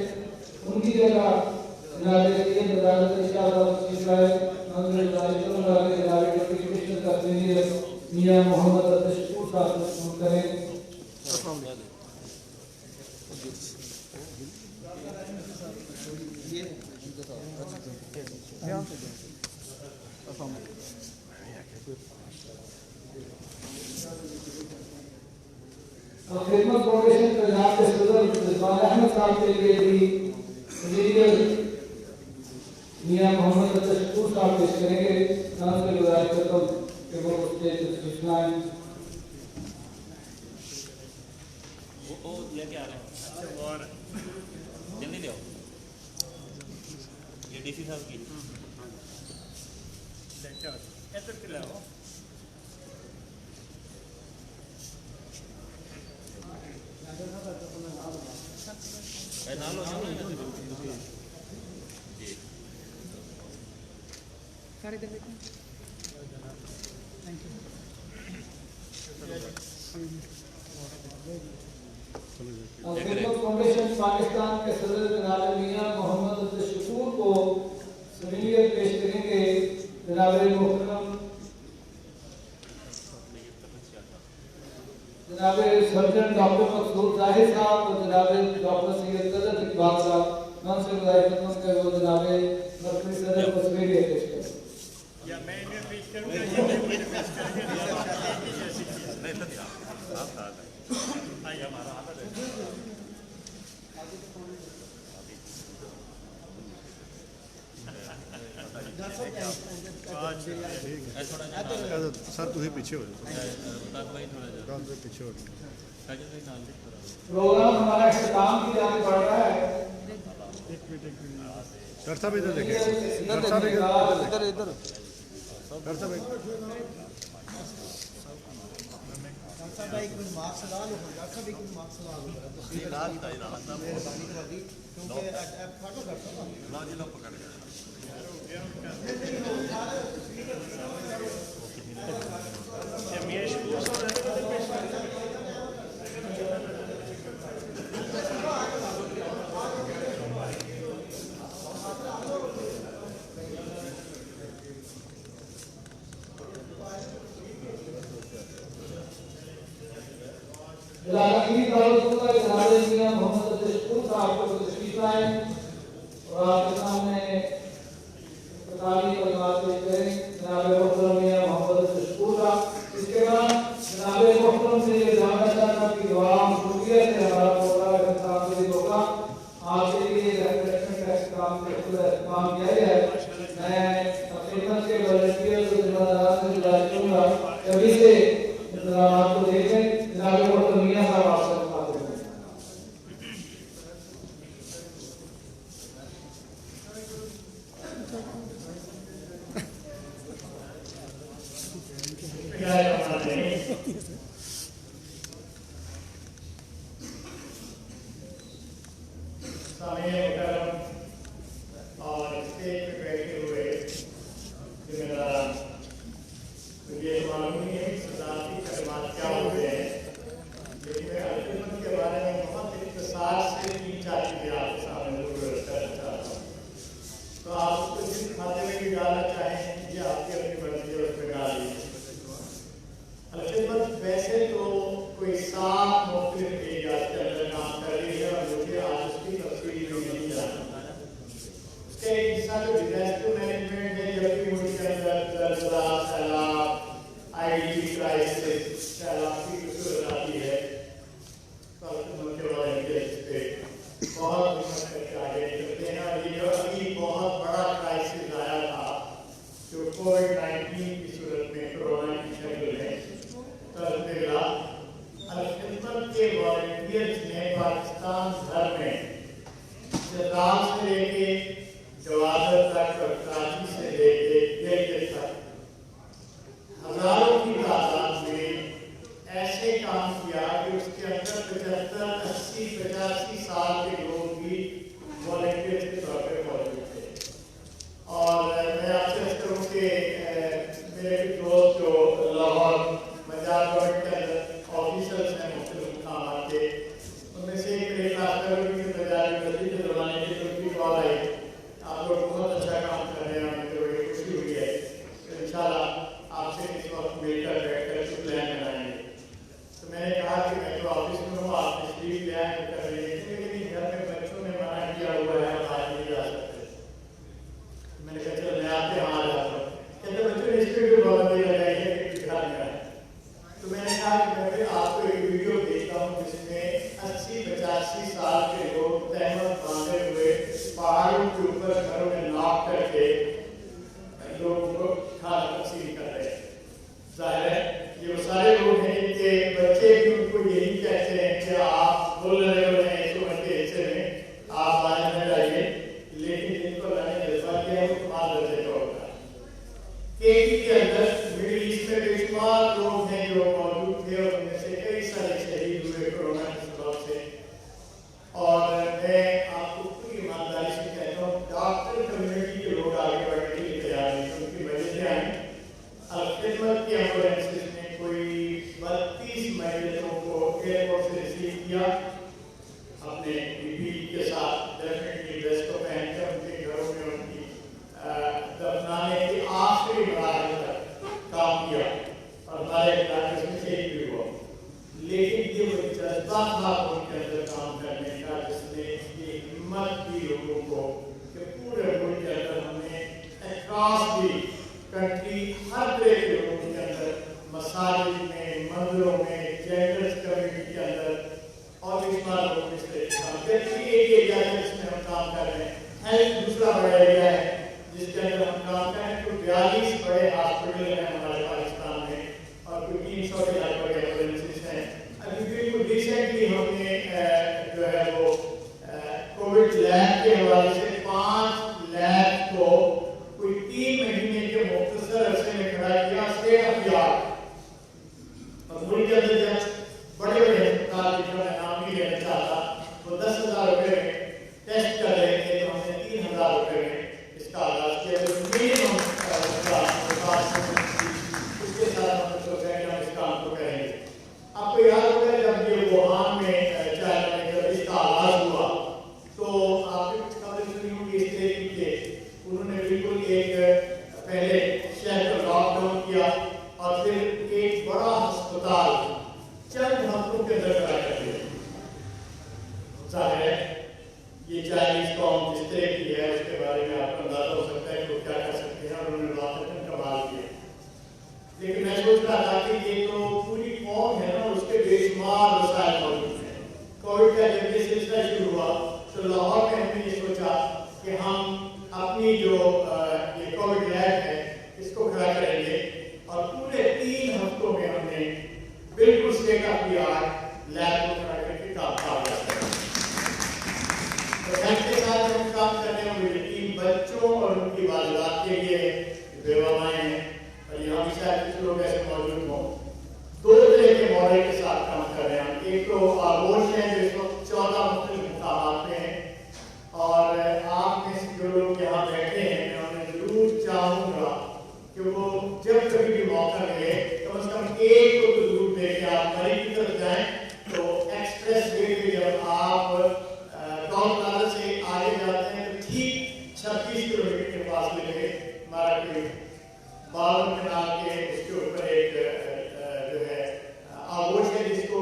उनकी जगह जनाब सैयद नज़ारुल शाह साहब सिलसिला मंजूर जायज़ के जनाब डिप्टी कमिश्नर का सीनियर मियां मोहम्मद अब्दुल साहब मशहूर करें। खिदमत फाउंडेशन पंजाब के सदर रिजवान अहमद साहब के लिए भी लीडर मियां मोहम्मद अब्दुल साहब पेश करेंगे। नाम से गुजारिश करता हूँ कि वो स्टेज पर सूचनाएं वो लेके आ रहे हैं और जल्दी ले आओ ये डीसी साहब की ऐसे खिलाओ नालो सारे दे देते हैं। Thank you. खिदमत फाउंडेशन पाकिस्तान के सदर जनाब मियां मोहम्मद अब्दुल शकूर को सीनियर पेश करेंगे। जनाब मोहतरम जनाब सर्जन डॉक्टर करते हुए जनाब मरकज़ी सदर को सवेरे पेश करें। या मैं इन्हें पेश करूँगा या मैं पेश करूँगा नहीं तो आप आइए हमारा आदत है सर तुझे पीछे हो पीछे हो प्रोग्राम हमारा इख्तिताम की जाने बढ़ रहा है। डॉक्टर साहब इधर देखिए, डॉक्टर साहब इधर इधर डॉक्टर साहब एक मिनट मार्क्स लगा लो, डॉक्टर साहब एक मिनट मार्क्स लगा लो क्योंकि फोटो करता हूं ना जी लोग पकड़ गए मोहम्मद तशक्कुर साहब को तशरीफ लाएं और आपके सामने कलिमात पेश करें। जनाब मोहतरम मियां मोहम्मद तशक्कुर साहब, इसके बाद जनाब मोहतरम से की दुआ शुक्रिया से हमारा प्रोग्राम होगा। आपके लिए रिफ्रेशमेंट का काम किया गया है। मैं खिदमत के वॉलंटियर्स और जिम्मेदारान से गुजारिश करूंगा कभी से इंतजामात को देखें। जनाब मोहतरम मियां साहब आपसे और स्टेज पे बैठे हुए जिम्मेदार, मुझे मालूम नहीं है सदारती कलमात क्या होते हैं, लेकिन मैं अल्तमत के बारे में बहुत इख्तिसार से 3-4 चीजें आपके सामने जरूर करना चाहता हूँ। तो आप उसको जिस खाते में भी डालना चाहें ये आपकी अपनी मर्जी है, उसमें डाल दीजिए। अल्तमत वैसे तो कोई 7 मुख्तलिफ एरियाज के अंदर काम कर रही है और मुझे आज उसकी तफसील में नहीं जाना। उसका एक हिस्सा जो डिजास्टर मैनेजमेंट है, जब भी मुल्क के अंदर ज़लज़ला, सैलाब, आईडी क्राइसिस, सैलाब की सूरत आती है तो अल्तमत के वॉलंटियर्स पे बहुत हिम्मत करके आगे निकलते हैं। और ये जो अभी बहुत बड़ा क्राइसिस आया था जो कोविड-19 की सूरत में, कोरोना की शक्ल में, अल्तमत के वॉलंटियर्स ने पाकिस्तान भर में जलाल से लेके जवादर तक और कराची से लेके दिल्ली तक हजारों की तादाद में ऐसे काम किया कि उसके अंदर 75, 80, 85 साल के लोग भी वॉलंटियर्स के तौर पर मौजूद थे। और मैं आपसे अर्ज करूँ कि मेरे दोस्त जो लाहौर पंजाब गवर्नमेंट के अंदर ऑफिसर्स हैं मुख्तलिफ मुकामात के, उनमें से एक मेरे क्लास में पंजाब यूनिवर्सिटी के ज़माने की उनकी कॉल आई, आप लोग बहुत अच्छा काम कर रहे हैं, मुझे बड़ी खुशी हुई है। तो इंशाल्लाह आपसे इस वक्त मिलकर बैठकर कुछ प्लान बनाएंगे। तो मैंने कहा कि मैं तो ऑफिस में हूँ, आप तशरीफ ले आए कर रही है, लेकिन घर में बच्चों ने मना किया हुआ है, आज नहीं जा सकते। मैंने कहा चलो मैं आपके यहाँ आ जाता हूँ। कहते बच्चों ने इसमें भी बहुत देर लगाई है कि घर में आए। तो मैंने कहा कि मैं भी आपको एक वीडियो देखता हूँ जिसमें 80-85 साल के लोग तहमत बांधे हुए पहाड़ों के ऊपर घरों में लॉक करके लोगों को खाना तकसीम कर रहे हैं। जाहिर है ये वो सारे लोग हैं जिनके बच्चे भी उनको यही कहते हैं कि आप बोल रहे हो हैं इस उम्र के हिस्से में आप आने में जाइए, लेकिन जिनको मैंने जज्बा किया है वो कमाल दर्जे का होता है। केपी के अंदर मिडिल ईस्ट में बेशुमार लोग हैं जो मौजूद थे और उनमें से कई सारे शहीद हुए कोरोना के सबब से। और मैं आपको पूरी ईमानदारी से कहता हूँ डॉक्टर कम्युनिटी के लोग आगे बढ़ने के लिए तैयार नहीं, उनकी वजह से आई खिदमत की एम्बुलेंसेज ने कोई 32 मरीजों को एयरपोर्ट से रिसीव किया अपने बीपी के साथ, डेफिनेटली ड्रेस को पहनकर उनके घरों में उनकी दफनाने की आखिरी मराहल तक काम किया। और हमारे दी कंट्री हर तरह के लोगों के अंदर, मसाजिद में, मंदिरों में, जेंडर्स कम्युनिटी के अंदर और बेशुमार लोग इस तरह के काम करते हैं। एक एरिया है जिसमें हम काम कर रहे हैं, हेल्थ दूसरा बड़ा एरिया है जिसके अंदर हम काम कर रहे हैं। तो 42 बड़े हॉस्पिटल हैं हमारे पाकिस्तान में और कोई 300 के लगभग एम्बुलेंसेज हैं। अभी बिल्कुल रिसेंटली हमने जो है वो कोविड लैब के हवाले से 5 लैब को कोई 3 महीने के मुख्तसर अरसे में खड़ा किया, स्टेट ऑफ द आर्ट। और मुल्क के अंदर जब बड़े बड़े अस्पताल जिनका मैं नाम नहीं लेना चाहता, वो 10,000 रुपये में टेस्ट कर रहे थे, तो हमने 3,000 रुपये में इसका आगाज किया। मिनिमम उसके साथ हम सोच रहे हैं कि हम इस काम को करेंगे। आपको याद होगा जब ये वुहान में चाइना में जब इसका आगाज हुआ तो आपने खबर सुनी होगी इस तरह की कि उन्होंने बिल्कुल एक पहले शहर को लॉकडाउन किया और फिर एक बड़ा अस्पताल चंद हफ्तों के अंदर खड़ा कर दिया। जाहिर है ये चाइनीज कौम जिस तरह की है उसके बारे में आपको अंदाजा हो सकता है कि वो क्या कर सकते हैं और उन्होंने वाकई कमाल किया। लेकिन मैं सोच रहा था कि ये तो पूरी कौम है ना, उसके बेशुमार वसाइल मौजूद हैं। कोविड का जब ये सिलसिला शुरू हुआ तो लाहौर में हमने ये सोचा कि हम अपनी जो ये कोविड लैब है इसको खड़ा करेंगे और पूरे 3 हफ्तों में हमने बिल्कुल state of the art lab को खड़ा करके काम किया। तो हेल्थ के साथ हम काम कर रहे हैं, मुझे 3 बच्चों और उनकी वालिदात के लिए बेवा माएँ हैं और यहाँ भी शायद कुछ लोग ऐसे मौजूद हों। 2 तरह के मॉडल के साथ काम कर रहे हैं। एक तो आगोश है जो इस वक्त 14 मुख्तलिफ मुकामात में है और आप में से जो लोग यहाँ बैठे हैं मैं उन्हें जरूर चाहूँगा कि वो जब कभी भी मौका मिले कम से कम एक को तो जरूर देखें। आप मरी की तरफ जाएं तो एक्सप्रेस वे पे जब आप टॉल प्लाजा से आगे जाते हैं तो ठीक 26 किलोमीटर के फासले पे हमारा कोई बावन कनाल के उसके ऊपर एक जो है आगोश है जिसको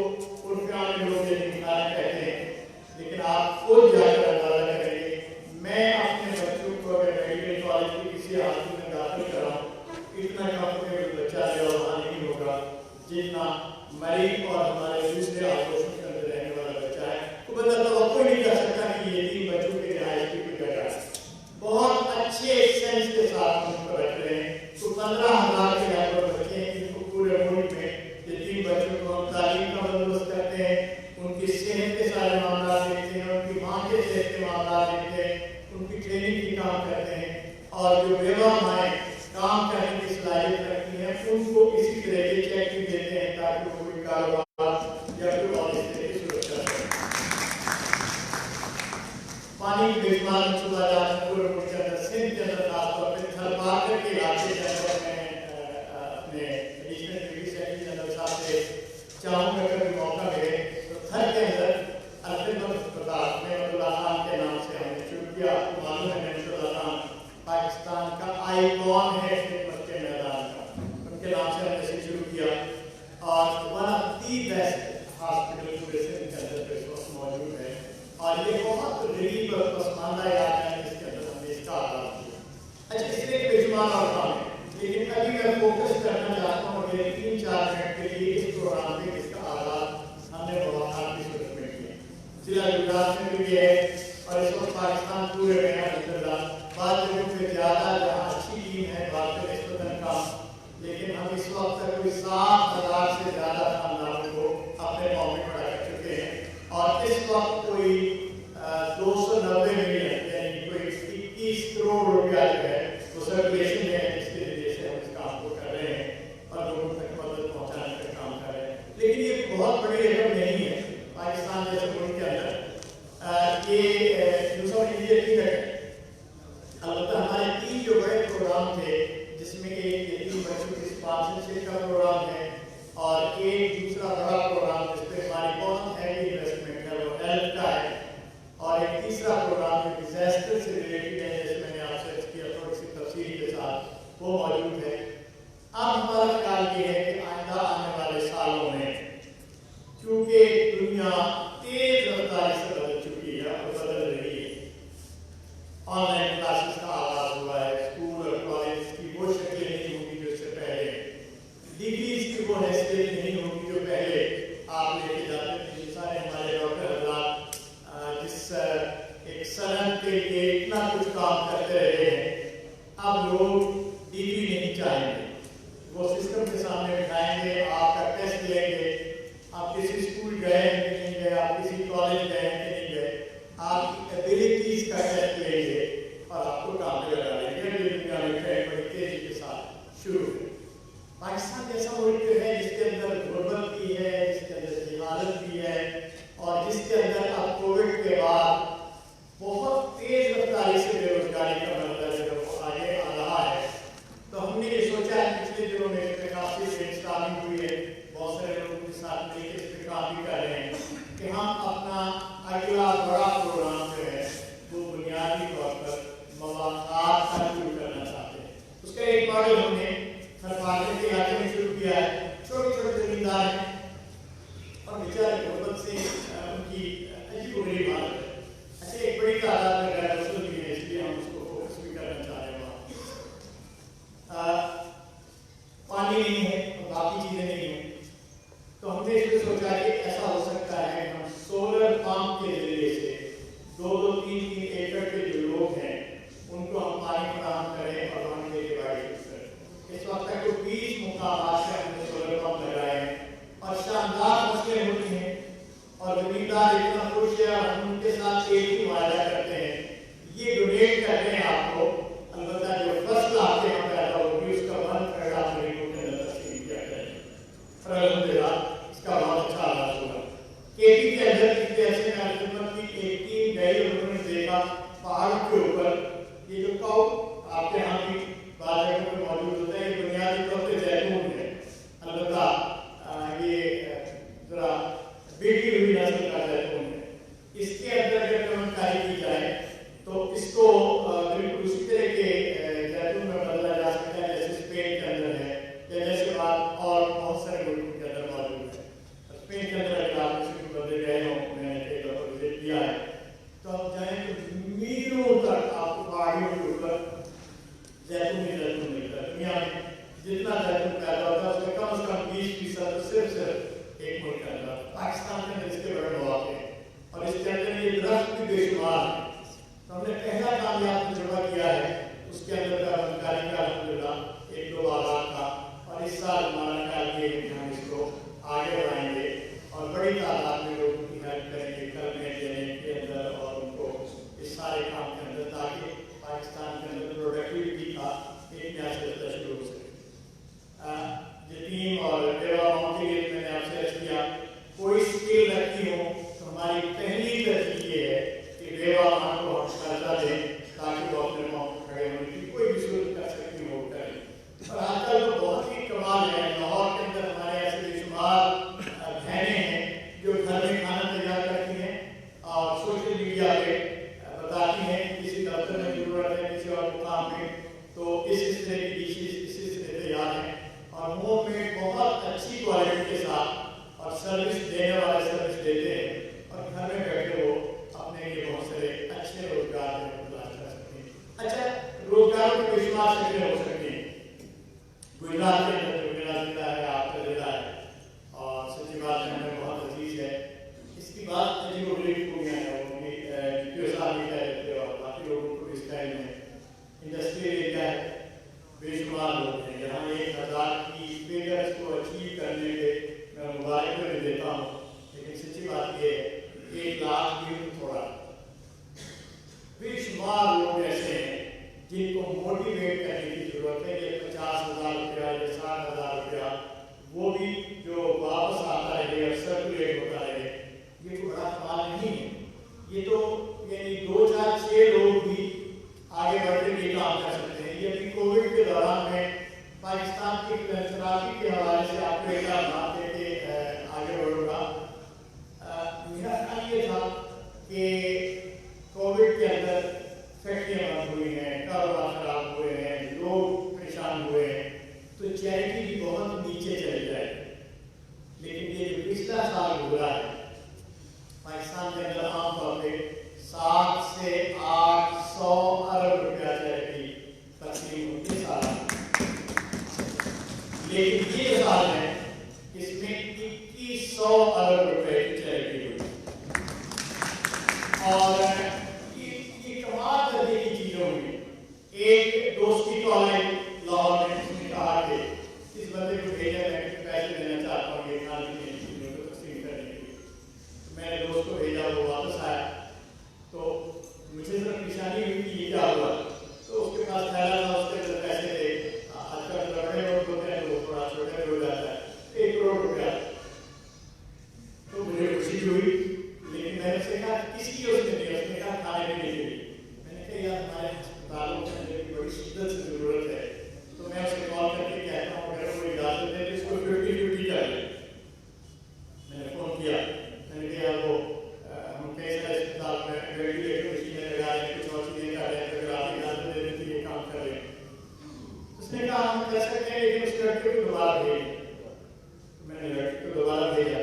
उर्फियान में लोग कहते हैं। लेकिन आप खुद जाकर अंदाजा करेंगे, मैं अपने बच्चों को अगर मेडिकल कॉलेज के किसी हॉस्पिटल में दाखिल कराऊं इतना कंफर्टेबल बच्चा जो वहाँ नहीं होगा जितना मरीज और हमारे दूसरे आगोशों के अंदर रहने वाला बच्चा है। तो बंदा तो आपको नहीं कर सकता कि ये 3 बच्चों के रिहाइश की कोई जगह है। बहुत अच्छे सेंस के साथ उनको रख रहे हैं। तो 15,000 के लगभग बच्चे हैं जिनको पूरे मुल्क में ये 3 बच्चों को हम तालीम का बंदोबस्त करते हैं, उनकी सेहत के सारे मामला देखते हैं, उनकी माँ के सेहत के मामला देखते हैं, उनकी ट्रेनिंग की काम करते हैं और जो बेवा माएँ काम करने की सलाहियत रखती हैं उनको इसी तरह के चेकिंग देते हैं ताकि वो कोई कारोबार या कोई और इस तरह की सुरक्षा करें। पानी की बेशुमार मंसूबा जात पूरे मुल्क के अंदर, सिंध के अंदर खासतौर पर थलपाकर के इलाके के अंदर मैं अपने एडिशनल डिप्टी सेक्रेटरी जनरल साहब से चाहूँगा कभी मौका मिले तो थल के अंदर अलखिदमत अस्पताल मेहमतुल्लाह खान के नाम से हमने शुरू किया। आपको मालूम है मेहमतुल्लाह खान पाकिस्तान का आइकॉन है खिदमत के मैदान का, उनके नाम से हमने इसे शुरू किया और one of the best hospital पूरे सिंध के अंदर इस वक्त मौजूद है और ये बहुत गरीब और पसमानदा इलाका है जिसके अंदर हमने इसका आगाज किया। अच्छा, इसलिए बेशुमार और काम है, लेकिन अभी मैं फोकस करना चाहता हूँ मेरे 3-4 मिनट के लिए इस प्रोग्राम में जिसका आगाज हमने बहुत की सूरत में किया। जिला गुजरात में भी है और इस वक्त पाकिस्तान पूरे में है। बात जगहों पे ज्यादा जहाँ अच्छी टीम है बात में निस्बतन कम, लेकिन हम इस वक्त तक कोई 7,000 से ज्यादा खानदानों को अपने गाँव में खड़ा कर चुके हैं और इस वक्त कोई 290 मिलियन यानी कोई 21 करोड़ रुपया जो है वो सर्कुलेशन में है जिसके जरिए से हम इस काम को कर रहे हैं और लोगों तक मदद पहुँचाने का काम कर रहे हैं। लेकिन ये बहुत बड़ी रकम नहीं है पाकिस्तान जैसे मुल्क के अंदर। ये इमीडिएटली रखें। अलबत्ता हमारे 3 जो बड़े प्रोग्राम थे जिसमें एक यतीम बच्चों की स्पॉन्सरशिप का प्रोग्राम है और एक दूसरा बड़ा प्रोग्राम जिसपे हमारी बहुत हैवी इन्वेस्टमेंट है वो हेल्थ का है और एक तीसरा प्रोग्राम जो डिजास्टर से रिलेटेड है जैसे मैंने आपसे किया थोड़ी सी तफसील के साथ वो मौजूद है। अब हमारा ख्याल ये है कि आइंदा आने वाले सालों में क्योंकि दुनिया तेज रफ्तारी से बदल चुकी है और बदल रही है, ऑनलाइन क्लासेस का आगाज हुआ है, स्कूल और कॉलेज की चीजें हो सकती हैं। गुजरात के अंदर जो मेरा जिला है, आपका जिला है, और सच्ची बात है हमें बहुत अजीज है। इसकी बात अजीब हो गया है, वो भी DPO साहब भी कह रहे थे और बाकी लोगों को इस टाइम में इंडस्ट्रियल एरिया है, बेशुमार लोग हैं जहाँ 1000 की फिगर्स को अचीव करने के मैं मुबारक भी देता हूँ, लेकिन सच्ची बात ये है 1 लाख भी थोड़ा। बेशुमार लोग ऐसे हैं जिनको मोटिवेट करने की जरूरत है। ये 50,000 रुपया या 60,000 रुपया वो भी जो वापस आता है और सर्कुलेट होता है, ये कोई बड़ा सवाल नहीं है। ये तो यानी 2, 4, 6 लोग भी आगे बढ़ते हुए काम कर सकते हैं। ये अभी कोविड के दौरान में पाकिस्तान की फिलहाल के हवाले से आपको एक बात देके आगे बढ़ूंगा। मेरा ख्याल ये था कि कोविड के अंदर फैक्ट्रियां बंद हुई हैं, कारोबार खराब हुए हैं, लोग परेशान हुए हैं, तो चैरिटी भी बहुत नीचे चली जाए। लेकिन ये जो पिछला साल गुजरा है पाकिस्तान के अंदर आमतौर पर 7 से 800 अरब रुपया चैरिटी तकसीम होती साल। लेकिन ये साल है इसमें 2100 अरब रुपए की चैरिटी हुई। और ये कमाल करने की चीजों में एक दोस्त की कॉलेज लाहौर में उसने कहा कि इस बंदे को भेजा मैं पैसे देना चाहता हूँ ये खाने की चीजों को तकसीम करने के लिए। मैंने दोस्त को भेजा, वो वापस आया तो मुझे जरा परेशानी हुई कि ये क्या हुआ। तो उसके पास थैला था, उसके अंदर पैसे थे। आजकल बड़े नोट होते हैं तो थोड़ा छोटे हो जाता है, 1 करोड़ रुपया। तो मुझे खुशी हुई, लेकिन मैंने उससे कहा किसकी उसने दिया? उसने कहा खाने पीने के लिए। मैंने कहा यार हमारे अस्पतालों के अंदर की बड़ी शिद्दत से जरूरत है, तो मैं उसे कॉल करके कहता हूँ अगर वो इजाजत दे तो इसको 50-50 चाहिए। मैंने फोन किया, मैंने कहा वो हम कई सारे अस्पताल में वेंटिलेटर मशीनें लगा रहे हैं, कुछ और चीजें कर रहे हैं, अगर आप इजाजत दे दें तो ये काम कर रहे हैं। उसने कहा हम कर सकते हैं लेकिन उस लड़के को दोबारा भेजें। मैंने लड़के को दोबारा भेजा,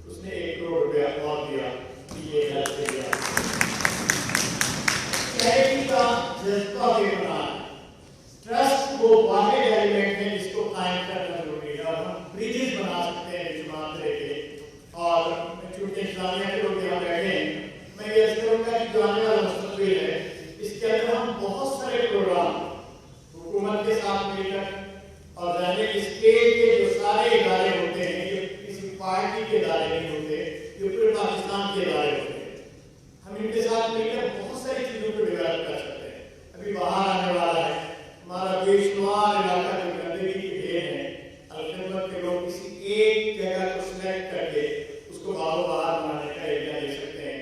उसने 1 करोड़ रुपया और दिया कि ये हेल्प देगा। चैरिटी का जज्बा बेगुनाह, ट्रस्ट वो वाहिद एलिमेंट है जिसको कायम करना जरूरी है। और हम ब्रिजेस बना सकते हैं इस मामले के। और चूंकि इस्लामिया के लोग यहाँ बैठे हैं, मैं ये करूँगा कि जो आने वाला मुस्तकबिल है इसके अंदर हम बहुत सारे प्रोग्राम हुकूमत के साथ मिलकर और रहने स्टेट के जो सारे इदारे होते हैं, ये किसी पार्टी के इदारे नहीं होते, ये पूरे पाकिस्तान के इदारे होते हैं, हम इनके साथ मिलकर बहुत सारी चीजों को डेवलप कर सकते हैं। अभी बाहर आने वाला है हमारा बेशुमार इलाका जो गंदगी की ढेर है, अलखिदमत के लोग किसी एक जगह को सिलेक्ट करके उसको बाहर बनाने का एरिया ले सकते हैं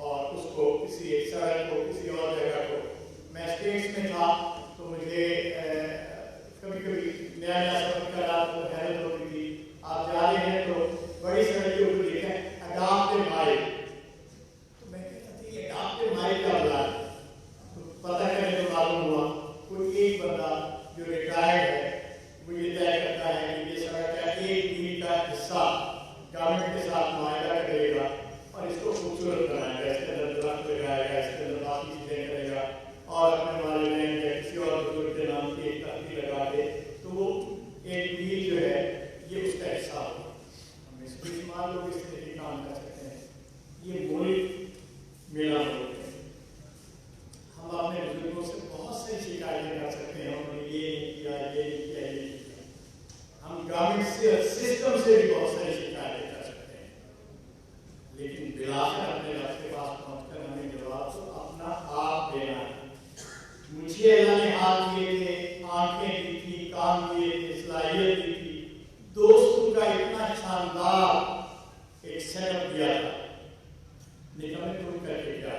और उसको किसी एक सड़क को किसी और जगह को। मैं स्टेट्स में था तो मुझे कभी कभी नया नया सफर का रात को हैरत होती थी। आप जा रहे हैं तो बड़ी सड़कों को लिखा है अडाप्टिव माइल, तो मैं कहता था ये अडाप्टिव माइल क्या होता है? तो पता करने तो मालूम हुआ कोई एक बंदा जो रिटायर्ड है वो ये तय करता है कि ये सड़क का 1 मील का हिस्सा गवर्नमेंट के साथ मुआहदा करेगा और इसको खूबसूरत बनाएगा, इसके अंदर दरख्त लगाएगा, इसके अंदर बाकी चीजें करेगा और अपने वालिदैन या किसी और बुजुर्ग के नाम की एक तख्ती लगा के तो वो 1 मील जो है ये उसका हिस्सा होगा। हम इस बेशुमार लोग इस तरह के काम कर सकते हैं। ये मुल्क मेरा मुल्क है। हम अपने बुजुर्गों से बहुत सारी शिकायतें कर सकते हैं, उन्होंने ये नहीं किया, ये नहीं किया, ये नहीं किया। हम गवर्नमेंट से सिस्टम से भी बहुत सारी शिकायतें कर सकते हैं, लेकिन बिलाकर अपने रब के पास पहुंचकर हमें जवाब तो अपना आप देना है। मुझे अल्लाह ने हाथ दिए थे, आंखें दी थी, कान दिए थे, सलाहियत दी थी, दोस्तों का इतना शानदार एक सेटअप दिया था, लेकिन हमें तुम करके क्या